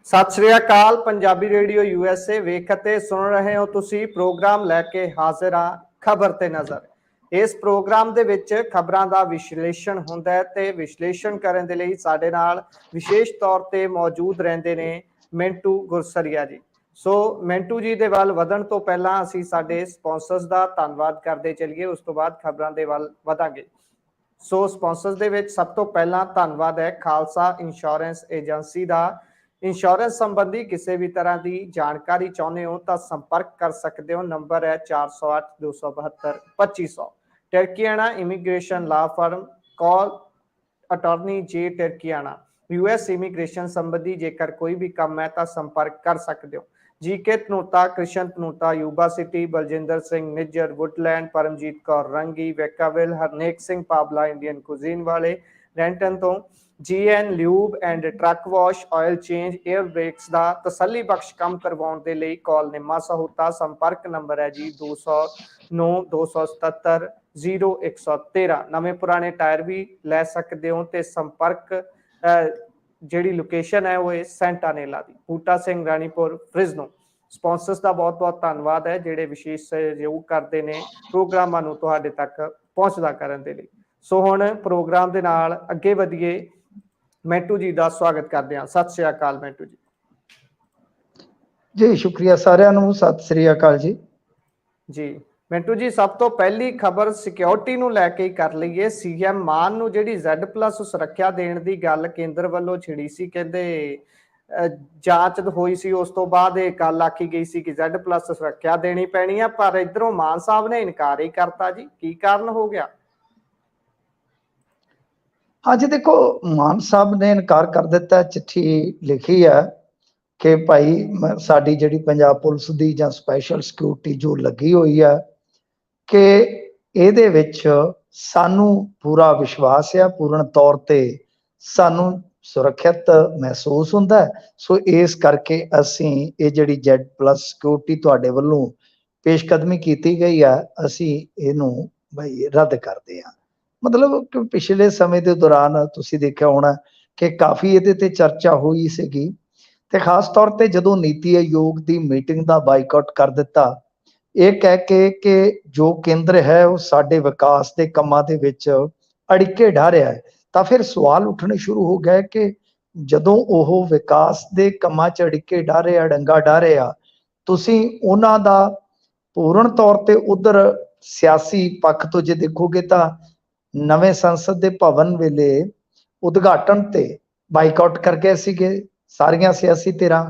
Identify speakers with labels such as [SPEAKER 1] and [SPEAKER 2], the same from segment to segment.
[SPEAKER 1] ਸਤਿ ਸ਼੍ਰੀ ਅਕਾਲ। Punjabi radio USA ਵੇਖ ਅਤੇ ਸੁਣ ਰਹੇ ਹੋ ਤੁਸੀਂ। ਪ੍ਰੋਗਰਾਮ ਲੈ ਕੇ ਹਾਜ਼ਰ ਹਾਂ ਖਬਰ ਤੇ ਨਜ਼ਰ। ਇਸ ਪ੍ਰੋਗਰਾਮ ਦੇ ਵਿੱਚ ਖਬਰਾਂ ਦਾ ਵਿਸ਼ਲੇਸ਼ਣ ਹੁੰਦਾ ਹੈ ਤੇ ਵਿਸ਼ਲੇਸ਼ਣ ਕਰਨ ਦੇ ਲਈ ਸਾਡੇ ਨਾਲ ਵਿਸ਼ੇਸ਼ ਤੌਰ ਤੇ ਮੌਜੂਦ ਰਹਿੰਦੇ ਨੇ ਮਿੰਟੂ ਗੁਰਸਰੀਆ ਜੀ। ਸੋ ਮਿੰਟੂ ਜੀ ਦੇ ਵੱਲ ਵਧਣ ਤੋਂ ਪਹਿਲਾਂ ਅਸੀਂ ਸਾਡੇ ਸਪਾਂਸਰਸ ਦਾ ਧੰਨਵਾਦ ਕਰਦੇ ਚੱਲੀਏ, ਉਸ ਤੋਂ ਬਾਅਦ ਖਬਰਾਂ ਦੇ ਵੱਲ ਵਧਾਂਗੇ। ਸੋ ਸਪਾਂਸਰਸ ਦੇ ਵਿੱਚ ਸਭ ਤੋਂ ਪਹਿਲਾਂ ਧੰਨਵਾਦ ਹੈ ਖਾਲਸਾ ਇੰਸ਼ੋਰੈਂਸ ਏਜੰਸੀ ਦਾ। इंश्योरेंस संबंधी किसी भी तरह की जानकारी चाहते हो तो संपर्क कर सकते हो। नंबर है 408 272 2500। टर्कियाना immigration law firm, call attorney J टर्कियाना। US इमीग्रेशन संबंधी जेकर कोई भी काम है तो संपर्क कर सकते हो। GK Tanota, Krishan Tanota, Yuba City, Baljinder Singh Nijjar, Woodland, Paramjit Kaur Rangi, Vacaville, Harnek Singh Pabla Indian cuisine वाले, रैंटन तो GN lube and truck wash, oil change, air brakes का तसली बख्श काम करवाने के लिए कॉल निम्मा सहोता। संपर्क नंबर है जी 209 277 0113। नवे पुराने टायर भी लै सकते हो तो संपर्क जी लोकेशन है वो सेंटा नेला दी, बूटा सिंह रानीपुर फ्रिजनो। स्पॉन्सर्स का बहुत बहुत धन्यवाद है ਜਿਹੜੇ विशेष सहयोग करते हैं प्रोग्रामां ਨੂੰ ਤੁਹਾਡੇ तक पहुंचदा ਕਰਨ ਦੇ ਲਈ। सो हुण प्रोग्राम ਦੇ ਨਾਲ ਅੱਗੇ ਵਧੀਏ। ਮਿੰਟੂ जी का स्वागत करते हैं। सत श्री अकाल मिंटू जी।
[SPEAKER 2] जी शुक्रिया सारिਆਂ ਨੂੰ। सत श्री अकाल जी।
[SPEAKER 1] जी मिंटू जी, सब तो पहली खबर सिक्योरिटी ਨੂੰ ਲੈ ਕੇ ਕਰ ਲਈਏ। CM ਮਾਨ ਨੂੰ ਜਿਹੜੀ Z+ ਸੁਰੱਖਿਆ ਦੇਣ ਦੀ ਗੱਲ ਕੇਂਦਰ ਵੱਲੋਂ ਛਿੜੀ ਸੀ, ਕਹਿੰਦੇ ਜਾਂਚ ਹੋਈ ਸੀ, ਉਸ ਤੋਂ ਬਾਅਦ ਇਹ ਗੱਲ ਆਖੀ ਗਈ ਸੀ ਕਿ Z+ ਸੁਰੱਖਿਆ ਦੇਣੀ ਪੈਣੀ ਆ, ਪਰ ਇਧਰੋਂ ਮਾਨ ਸਾਹਿਬ ਨੇ ਇਨਕਾਰ ਹੀ ਕਰਤਾ ਜੀ। ਕੀ ਕਾਰਨ ਹੋ ਗਿਆ?
[SPEAKER 2] हाँ जी देखो, मान साहब ने इनकार कर दिता, चिट्ठी लिखी है कि भाई साडी जिहड़ी पंजाब पुलिस दी जां स्पैशल सिक्योरिटी जो लगी हुई है कि इहदे विच सानू पूरा विश्वास है, पूर्ण तौर ते सानू सुरक्षित महसूस हुंदा है। सो इस करके असीं ये जिहड़ी Z+ सिक्योरिटी तुहाडे वल्लों पेशकदमी कीती गई है, असीं इहनूं भाई रद्द करदे हां। मतलब कि पिछले समय के दौरान तुसीं देखिया होना कि काफ़ी इहदे ते चर्चा हुई सीगी ते खास तौर ते जदों नीति आयोग की मीटिंग का बाइकआउट कर दिता, ये कह के कि जो केंद्र है वो साडे विकास के कामां दे विच अड़िके ढा रहा है, तो फिर सवाल उठने शुरू हो गए कि जदों ओह विकास के कामां च अड़िके ढा रहे, डंगा ढा रहे आ, तुसीं उन्हां दा पूर्ण तौर ते उधर सियासी पक्ष तो जे देखोगे तो नवे संसद के भवन वेले उद्घाटन ते बाइकआउट कर गए सीगे सारियां सियासी धिरां।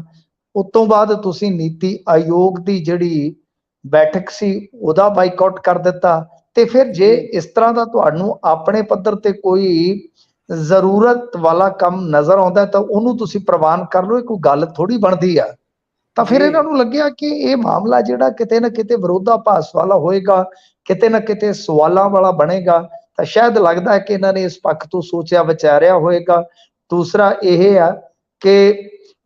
[SPEAKER 2] उस तो बाद तुसीं नीति आयोग की जिहड़ी बैठक सी उहदा बाइकआउट कर दिता। ते फिर जे इस तरह का तुहानूं अपने पद्धर ते कोई जरूरत वाला काम नज़र आउंदा है तो उहनूं तुसीं प्रवान कर लो, कोई गल थोड़ी बनदी आ। तो फिर इन्हां नूं लग्गिया कि ये मामला जिहड़ा किते ना किते विरोधाभास वाला होएगा, किते ना किते सवालों वाला बनेगा। तो शायद लगता है कि इन्होंने इस पक्ष तो सोचा विचारिया होएगा। दूसरा यह है कि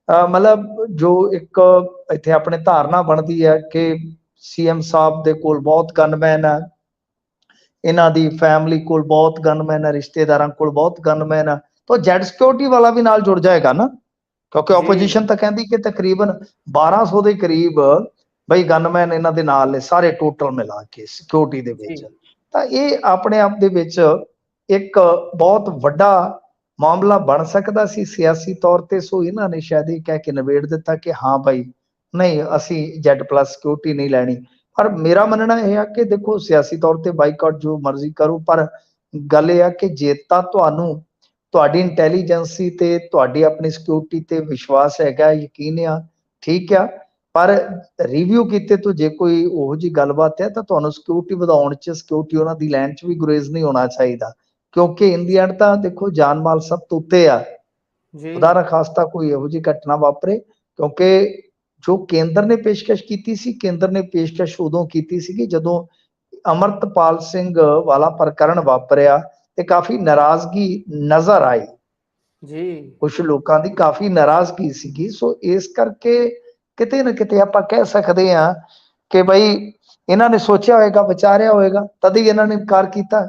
[SPEAKER 2] मतलब जो एक इत्थे अपने धारणा बनती है कि CM साहब दे कोल बहुत गनमैन है, इन्हां दी फैमिली कोल बहुत गनमैन है, रिश्तेदारां कोल बहुत गनमैन है, तो Z सिक्योरिटी वाला भी नाल जुड़ जाएगा ना, क्योंकि ओपोजिशन तो कहती कि तकरीबन 1200 के करीब बई गनमैन इन्हां दे नाल ने सारे टोटल मिला के सिक्योरिटी दे विच। तो ये अपने आप दे विच एक बहुत वड्डा मामला बन सकता सी सियासी तौर ते। सो इन्हां ने शायद ये कह के निबेड़ दिता कि हाँ भाई नहीं असी Z+ सिक्योरिटी नहीं लैनी। पर मेरा मनना यह है कि देखो सियासी तौर ते बाइकआउट जो मर्जी करो, पर गल यह है कि जे तां तुहानूं तुहाडी इंटैलीजेंसी ते तुहाडी अपनी सिक्योरिटी ते विश्वास हैगा, यकीन आ, ठीक आ, पर रिव्यू कीते तो जे कोई ओहो जी गलबात है तो तुहानूं सिक्योरिटी वधाउण च, सिक्योरिटी उन्हां दी लैण च भी गुरेज नहीं होना चाहिदा, क्योंकि इन दी एंड तां देखो जान माल सब तो उत्ते आ। खुदा ना खास्ता कोई इहो जी घटना वापरे, क्योंकि जो केंद्र ने पेशकश कीती सी, केंद्र ने पेशकश उदों कीती सी जदों अमरतपाल सिंह वाला प्रकरण वापरिया ते काफ़ी नाराज़गी नज़र आई
[SPEAKER 1] जी,
[SPEAKER 2] कुछ लोगों की काफ़ी नाराज़गी सीगी। सो इस करके किते ना किते आपां कह सकते हैं कि बई इन्हां ने सोचा होएगा, विचारिया होएगा, तद ही इन्हां ने इनकार कीता।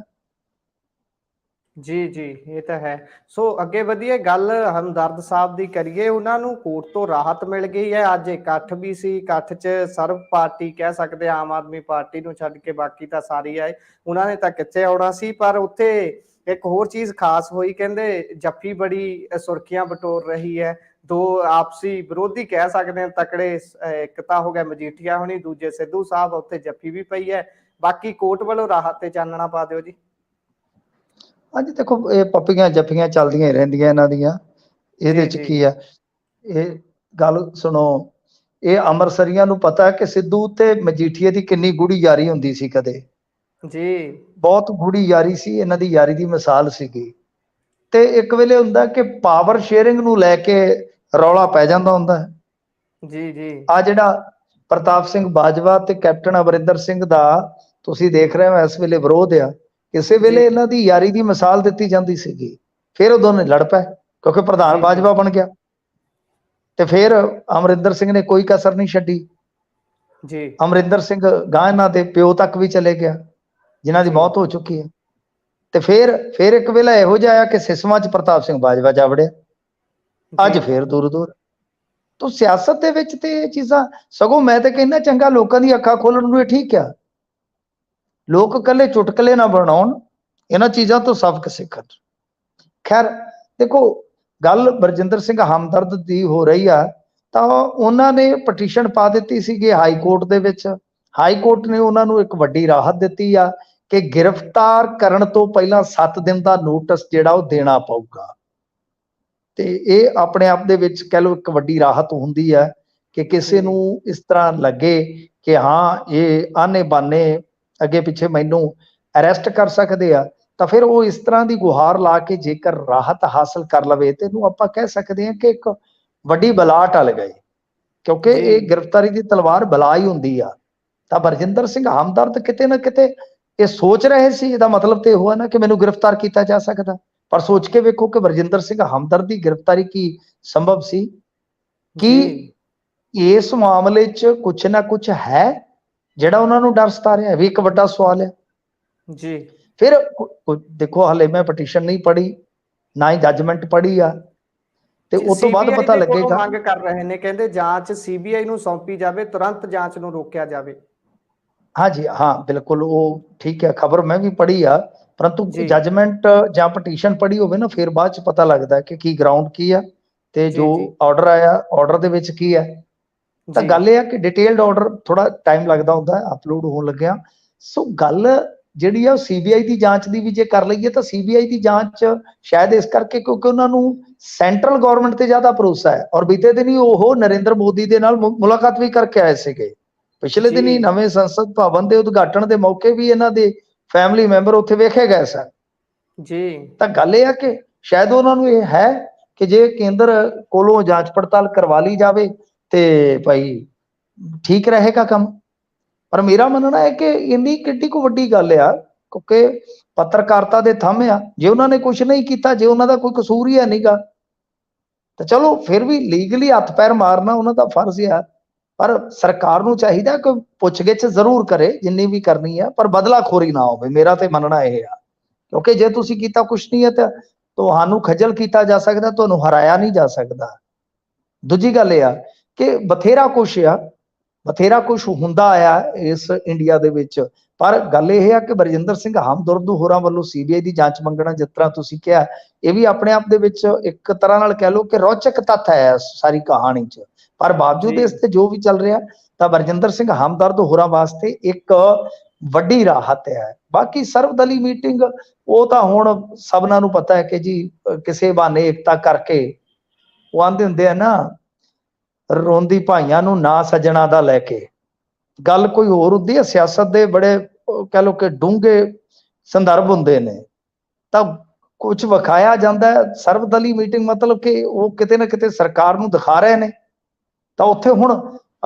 [SPEAKER 1] ਜੀ ਜੀ, ਇਹ ਤਾਂ ਹੈ। ਸੋ ਅੱਗੇ ਵਧੀਏ, ਗੱਲ ਹਮਦਰਦ ਸਾਹਿਬ ਦੀ ਕਰੀਏ। ਉਹਨਾਂ ਨੂੰ ਕੋਰਟ ਤੋਂ ਰਾਹਤ ਮਿਲ ਗਈ ਹੈ। ਅੱਜ ਇਕੱਠ ਵੀ ਸੀ, ਇਕੱਠ 'ਚ ਸਰਬ ਪਾਰਟੀ ਕਹਿ ਸਕਦੇ ਆਮ ਆਦਮੀ ਪਾਰਟੀ ਨੂੰ ਛੱਡ ਕੇ ਬਾਕੀ ਤਾਂ ਸਾਰੇ ਆਏ। ਉਹਨਾਂ ਨੇ ਤਾਂ ਕਿੱਥੇ ਆਉਣਾ ਸੀ, ਪਰ ਉੱਥੇ ਇੱਕ ਹੋਰ ਚੀਜ਼ ਖਾਸ ਹੋਈ। ਕਹਿੰਦੇ ਜੱਫੀ ਬੜੀ ਸੁਰਖੀਆਂ ਬਟੋਰ ਰਹੀ ਹੈ। ਦੋ ਆਪਸੀ ਵਿਰੋਧੀ ਕਹਿ ਸਕਦੇ ਹਾਂ ਤਕੜੇ, ਇੱਕ ਤਾਂ ਹੋ ਗਿਆ ਮਜੀਠੀਆ ਹੋਣੀ, ਦੂਜੇ ਸਿੱਧੂ ਸਾਹਿਬ, ਉੱਥੇ ਜੱਫੀ ਵੀ ਪਈ ਹੈ। ਬਾਕੀ ਕੋਰਟ ਵੱਲੋਂ ਰਾਹਤ ਤੇ ਚਾਨਣਾ ਪਾ ਦਿਓ ਜੀ।
[SPEAKER 2] ਹਾਂਜੀ ਦੇਖੋ, ਇਹ ਪੱਪੀਆਂ ਜੱਫੀਆਂ ਚੱਲਦੀਆਂ ਹੀ ਰਹਿੰਦੀਆਂ ਇਹਨਾਂ ਦੀਆਂ। ਇਹਦੇ
[SPEAKER 1] ਜੀ
[SPEAKER 2] ਚ
[SPEAKER 1] ਜੀ
[SPEAKER 2] ਕੀ ਆ, ਇਹ ਗੱਲ ਸੁਣੋ, ਇਹ ਅੰਮ੍ਰਿਤਸਰੀਆਂ ਨੂੰ ਪਤਾ ਕਿ ਸਿੱਧੂ ਤੇ ਮਜੀਠੀਏ ਦੀ ਕਿੰਨੀ ਗੂੜੀ ਯਾਰੀ ਹੁੰਦੀ ਸੀ। ਕਦੇ
[SPEAKER 1] ਜੀ
[SPEAKER 2] ਬਹੁਤ ਗੂੜੀ ਯਾਰੀ ਸੀ ਇਹਨਾਂ ਦੀ, ਯਾਰੀ ਦੀ ਮਿਸਾਲ ਸੀਗੀ। ਤੇ ਇੱਕ ਵੇਲੇ ਹੁੰਦਾ ਕਿ ਪਾਵਰ ਸ਼ੇਅਰਿੰਗ ਨੂੰ ਲੈ ਕੇ ਰੌਲਾ ਪੈ ਜਾਂਦਾ ਹੁੰਦਾ ਹੈ।
[SPEAKER 1] ਜੀ ਜੀ
[SPEAKER 2] ਆ ਜਿਹੜਾ ਪ੍ਰਤਾਪ ਸਿੰਘ ਬਾਜਵਾ ਤੇ ਕੈਪਟਨ ਅਮਰਿੰਦਰ ਸਿੰਘ ਦਾ ਤੁਸੀਂ ਦੇਖ ਰਹੇ ਹੋ ਇਸ ਵੇਲੇ ਵਿਰੋਧ ਆ, ਕਿਸੇ
[SPEAKER 1] ਜੀ
[SPEAKER 2] ਵੇਲੇ ਇਹਨਾਂ ਦੀ ਯਾਰੀ ਦੀ ਮਿਸਾਲ ਦਿੱਤੀ ਜਾਂਦੀ ਸੀਗੀ। ਫਿਰ ਉਹ ਦੋਨੇ ਲੜ ਪਏ ਕਿਉਂਕਿ ਪ੍ਰਧਾਨ
[SPEAKER 1] ਜੀ ਜੀ
[SPEAKER 2] ਬਾਜਵਾ ਬਣ ਗਿਆ, ਤੇ ਫਿਰ ਅਮਰਿੰਦਰ ਸਿੰਘ ਨੇ ਕੋਈ ਕਸਰ ਨਹੀਂ ਛੱਡੀ।
[SPEAKER 1] ਜੀ
[SPEAKER 2] ਅਮਰਿੰਦਰ ਸਿੰਘ ਗਾਂ ਇਹਨਾਂ ਦੇ ਪਿਓ ਤੱਕ ਵੀ ਚਲੇ ਗਿਆ, ਜਿਨ੍ਹਾਂ ਦੀ
[SPEAKER 1] ਜੀ
[SPEAKER 2] ਮੌਤ ਹੋ ਚੁੱਕੀ ਹੈ। ਤੇ ਫਿਰ ਇੱਕ ਵੇਲਾ ਇਹੋ ਜਿਹਾ ਆਇਆ ਕਿ ਸਿਸਮਾਂ 'ਚ ਪ੍ਰਤਾਪ ਸਿੰਘ ਬਾਜਵਾ ਜਾ ਵੜਿਆ। ਅੱਜ
[SPEAKER 1] ਜੀ
[SPEAKER 2] ਫਿਰ ਦੂਰ ਦੂਰ ਤੋਂ ਸਿਆਸਤ ਦੇ ਵਿੱਚ ਤੇ ਇਹ ਚੀਜ਼ਾਂ, ਸਗੋਂ ਮੈਂ ਤਾਂ ਕਹਿੰਦਾ ਚੰਗਾ ਲੋਕਾਂ ਦੀ ਅੱਖਾਂ ਖੋਲਣ ਨੂੰ ਇਹ ਠੀਕ ਆ। ਲੋਕ ਇਕੱਲੇ ਚੁਟਕਲੇ ਨਾ ਬਣਾਉਣ, ਇਹਨਾਂ ਚੀਜ਼ਾਂ ਤੋਂ ਸਬਕ ਸਿੱਖਣ। ਖੈਰ ਦੇਖੋ, ਗੱਲ ਬਰਜਿੰਦਰ ਸਿੰਘ ਹਮਦਰਦ ਦੀ ਹੋ ਰਹੀ ਆ, ਤਾਂ ਉਹਨਾਂ ਨੇ ਪਟੀਸ਼ਨ ਪਾ ਦਿੱਤੀ ਸੀਗੀ ਹਾਈ ਕੋਰਟ ਦੇ ਵਿੱਚ। ਹਾਈ ਕੋਰਟ ਨੇ ਉਹਨਾਂ ਨੂੰ ਇੱਕ ਵੱਡੀ ਰਾਹਤ ਦਿੱਤੀ ਆ ਕਿ ਗ੍ਰਿਫਤਾਰ ਕਰਨ ਤੋਂ ਪਹਿਲਾਂ 7 ਦਿਨ ਦਾ ਨੋਟਿਸ ਜਿਹੜਾ ਉਹ ਦੇਣਾ ਪਊਗਾ। ਤੇ ਇਹ ਆਪਣੇ ਆਪ ਦੇ ਵਿੱਚ ਕਹਿ ਲਓ ਇੱਕ ਵੱਡੀ ਰਾਹਤ ਹੁੰਦੀ ਹੈ ਕਿ ਕਿਸੇ ਨੂੰ ਇਸ ਤਰ੍ਹਾਂ ਲੱਗੇ ਕਿ ਹਾਂ ਇਹ ਆਨੇ ਬਾਨੇ ਅੱਗੇ ਪਿੱਛੇ ਮੈਨੂੰ ਅਰੈਸਟ ਕਰ ਸਕਦੇ ਆ, ਤਾਂ ਫਿਰ ਉਹ ਇਸ ਤਰ੍ਹਾਂ ਦੀ ਗੁਹਾਰ ਲਾ ਕੇ ਜੇਕਰ ਰਾਹਤ ਹਾਸਲ ਕਰ ਲਵੇ ਤੇ ਇਹਨੂੰ ਆਪਾਂ ਕਹਿ ਸਕਦੇ ਹਾਂ ਕਿ ਇੱਕ ਵੱਡੀ ਬਲਾ ਟਲ ਗਈ, ਕਿਉਂਕਿ ਇਹ ਗ੍ਰਿਫਤਾਰੀ ਦੀ ਤਲਵਾਰ ਬਲਾ ਹੀ ਹੁੰਦੀ ਆ। ਤਾਂ ਬਰਜਿੰਦਰ ਸਿੰਘ ਹਮਦਰਦ ਕਿਤੇ ਨਾ ਕਿਤੇ ਇਹ ਸੋਚ ਰਹੇ ਸੀ, ਇਹਦਾ ਮਤਲਬ ਤੇ ਇਹ ਹੋਇਆ ਨਾ ਕਿ ਮੈਨੂੰ ਗ੍ਰਿਫਤਾਰ ਕੀਤਾ ਜਾ ਸਕਦਾ। ਪਰ ਸੋਚ ਕੇ ਵੇਖੋ ਕਿ ਬਰਜਿੰਦਰ ਸਿੰਘ ਹਮਦਰਦ ਦੀ ਗ੍ਰਿਫਤਾਰੀ ਕੀ ਸੰਭਵ ਸੀ? ਕਿ ਇਸ ਮਾਮਲੇ 'ਚ ਕੁਛ ਨਾ ਕੁਛ ਹੈ ਜਿਹੜਾ ਉਹਨਾਂ ਨੂੰ ਡਰ ਸਤਾ ਰਿਹਾ, ਵੀ ਇੱਕ ਵੱਡਾ ਸਵਾਲ ਹੈ
[SPEAKER 1] ਜੀ।
[SPEAKER 2] ਫਿਰ ਦੇਖੋ, ਹਾਲੇ ਮੈਂ ਪਟੀਸ਼ਨ ਨਹੀਂ ਪੜ੍ਹੀ, ਨਾ ਹੀ ਜੱਜਮੈਂਟ ਪੜ੍ਹੀ ਆ, ਤੇ ਉਸ ਤੋਂ ਬਾਅਦ ਪਤਾ ਲੱਗੇਗਾ।
[SPEAKER 1] ਮੰਗ ਕਰ ਰਹੇ ਨੇ, ਕਹਿੰਦੇ ਜਾਂਚ ਸੀਬੀਆਈ ਨੂੰ ਸੌਂਪੀ ਜਾਵੇ, ਤੁਰੰਤ ਜਾਂਚ ਨੂੰ ਰੋਕਿਆ ਜਾਵੇ। ਹਾਂਜੀ
[SPEAKER 2] ਹਾਂ ਬਿਲਕੁਲ, ਉਹ ਠੀਕ ਹੈ, ਖਬਰ ਮੈਂ ਵੀ ਪੜ੍ਹੀ ਆ, ਪਰੰਤੂ ਜੱਜਮੈਂਟ ਜਾਂ ਪਟੀਸ਼ਨ ਪੜ੍ਹੀ ਹੋਵੇ ਨਾ, ਫਿਰ ਬਾਅਦ 'ਚ ਪਤਾ ਲੱਗਦਾ ਕਿ ਕੀ ਗਰਾਊਂਡ ਕੀ ਆ ਤੇ ਜੋ ਆਰਡਰ ਆਇਆ ਆਰਡਰ ਦੇ ਵਿੱਚ ਕੀ ਹੈ। ਤਾਂ ਗੱਲ ਇਹ ਆ ਕਿ ਡਿਟੇਲਡ ਆਰਡਰ ਥੋੜਾ ਟਾਈਮ ਲੱਗਦਾ ਹੁੰਦਾ ਅਪਲੋਡ ਹੋਣ ਲੱਗਿਆ। ਸੋ ਗੱਲ ਜਿਹੜੀ ਆ ਉਹ ਸੀਬੀਆਈ ਦੀ ਜਾਂਚ ਦੀ ਵੀ ਜੇ ਕਰ ਲਈਏ ਤਾਂ ਸੀਬੀਆਈ ਦੀ ਜਾਂਚ ਸ਼ਾਇਦ ਇਸ ਕਰਕੇ ਕਿਉਂਕਿ ਉਹਨਾਂ ਨੂੰ ਸੈਂਟਰਲ ਗਵਰਨਮੈਂਟ ਤੇ ਜ਼ਿਆਦਾ ਭਰੋਸਾ ਹੈ। ਔਰ ਬੀਤੇ ਦਿਨ ਹੀ ਉਹ ਨਰਿੰਦਰ ਮੋਦੀ ਦੇ ਨਾਲ ਮੁਲਾਕਾਤ ਵੀ ਕਰਕੇ ਆਏ ਸੀਗੇ। ਪਿਛਲੇ ਦਿਨ ਹੀ ਨਵੇਂ ਸੰਸਦ ਭਵਨ ਦੇ ਉਦਘਾਟਨ ਦੇ ਮੌਕੇ ਵੀ ਇਹਨਾਂ ਦੇ ਫੈਮਿਲੀ ਮੈਂਬਰ ਉੱਥੇ ਵੇਖੇ ਗਏ ਸਨ ਜੀ। ਤਾਂ ਗੱਲ ਇਹ ਆ ਕਿ ਸ਼ਾਇਦ ਉਹਨਾਂ ਨੂੰ ਇਹ ਹੈ ਕਿ ਜੇ ਕੇਂਦਰ ਕੋਲੋਂ ਜਾਂਚ ਪੜਤਾਲ ਕਰਵਾ ਲਈ ਜਾਵੇ ਤੇ ਭਾਈ ਠੀਕ ਰਹੇਗਾ ਕੰਮ। ਪਰ ਮੇਰਾ ਮੰਨਣਾ ਹੈ ਕਿ ਇੰਨੀ ਕਿੱਡੀ ਕੋ ਵੱਡੀ ਗੱਲ ਆ, ਕਿਉਂਕਿ ਪੱਤਰਕਾਰਤਾ ਦੇ ਥੰਮ ਆ, ਜੇ ਉਹਨਾਂ ਨੇ ਕੁਝ ਨਹੀਂ ਕੀਤਾ, ਜੇ ਉਹਨਾਂ ਦਾ ਕੋਈ ਕਸੂਰ ਹੀ ਹੈ ਨਹੀਂਗਾ, ਤਾਂ ਚਲੋ ਫਿਰ ਵੀ ਲੀਗਲੀ ਹੱਥ ਪੈਰ ਮਾਰਨਾ ਉਹਨਾਂ ਦਾ ਫਰਜ਼ ਆ। ਪਰ ਸਰਕਾਰ ਨੂੰ ਚਾਹੀਦਾ ਕਿ ਪੁੱਛਗਿੱਛ ਜ਼ਰੂਰ ਕਰੇ ਜਿੰਨੀ ਵੀ ਕਰਨੀ ਆ, ਪਰ ਬਦਲਾਖੋਰੀ ਨਾ ਹੋਵੇ। ਮੇਰਾ ਤੇ ਮੰਨਣਾ ਇਹ ਆ, ਕਿਉਂਕਿ ਜੇ ਤੁਸੀਂ ਕੀਤਾ ਕੁਛ ਨਹੀਂ ਹੈ ਤਾਂ ਤੁਹਾਨੂੰ ਖੱਜਲ ਕੀਤਾ ਜਾ ਸਕਦਾ, ਤੁਹਾਨੂੰ ਹਰਾਇਆ ਨਹੀਂ ਜਾ ਸਕਦਾ। ਦੂਜੀ ਗੱਲ ਇਹ ਆ ਕਿ ਬਥੇਰਾ ਕੁਛ ਹੁੰਦਾ ਆ ਇਸ ਇੰਡੀਆ ਦੇ ਵਿੱਚ, ਪਰ ਗੱਲ ਇਹ ਆ ਕਿ ਬਰਜਿੰਦਰ ਸਿੰਘ ਹਮਦਰਦ ਹੋਰਾਂ ਵੱਲੋਂ ਸੀਬੀਆਈ ਦੀ ਜਾਂਚ ਮੰਗਣਾ, ਜਿਸ ਤਰ੍ਹਾਂ ਤੁਸੀਂ ਕਿਹਾ, ਇਹ ਵੀ ਆਪਣੇ ਆਪ ਦੇ ਵਿੱਚ ਇੱਕ ਤਰ੍ਹਾਂ ਨਾਲ ਕਹਿ ਲਓ ਕਿ ਰੌਚਕ ਤੱਥ ਹੈ ਸਾਰੀ ਕਹਾਣੀ 'ਚ। ਪਰ ਬਾਵਜੂਦ ਇਸ ਤੇ ਜੋ ਵੀ ਚੱਲ ਰਿਹਾ, ਤਾਂ ਬਰਜਿੰਦਰ ਸਿੰਘ ਹਮਦਰਦ ਹੋਰਾਂ ਵਾਸਤੇ ਇੱਕ ਵੱਡੀ ਰਾਹਤ ਹੈ। ਬਾਕੀ ਸਰਵਦਲੀ ਮੀਟਿੰਗ ਉਹ ਤਾਂ ਹੁਣ ਸਭਨਾਂ ਨੂੰ ਪਤਾ ਹੈ ਕਿ ਜੀ ਕਿਸੇ ਬਹਾਨੇ ਏਕਤਾ ਕਰਕੇ, ਉਹ ਆਂਦੇ ਹੁੰਦੇ ਆ ਨਾ, ਰੋਂਦੀ ਭਾਈਆਂ ਨੂੰ ਨਾ ਸੱਜਣਾ ਦਾ ਲੈ ਕੇ। ਗੱਲ ਕੋਈ ਹੋਰ ਹੁੰਦੀ ਹੈ, ਸਿਆਸਤ ਦੇ ਬੜੇ ਕਹਿ ਲਓ ਕਿ ਡੂੰਘੇ ਸੰਦਰਭ ਹੁੰਦੇ ਨੇ, ਤਾਂ ਕੁਝ ਵਿਖਾਇਆ ਜਾਂਦਾ। ਸਰਵਦਲੀ ਮੀਟਿੰਗ ਮਤਲਬ ਕਿ ਉਹ ਕਿਤੇ ਨਾ ਕਿਤੇ ਸਰਕਾਰ ਨੂੰ ਦਿਖਾ ਰਹੇ ਨੇ, ਤਾਂ ਉੱਥੇ ਹੁਣ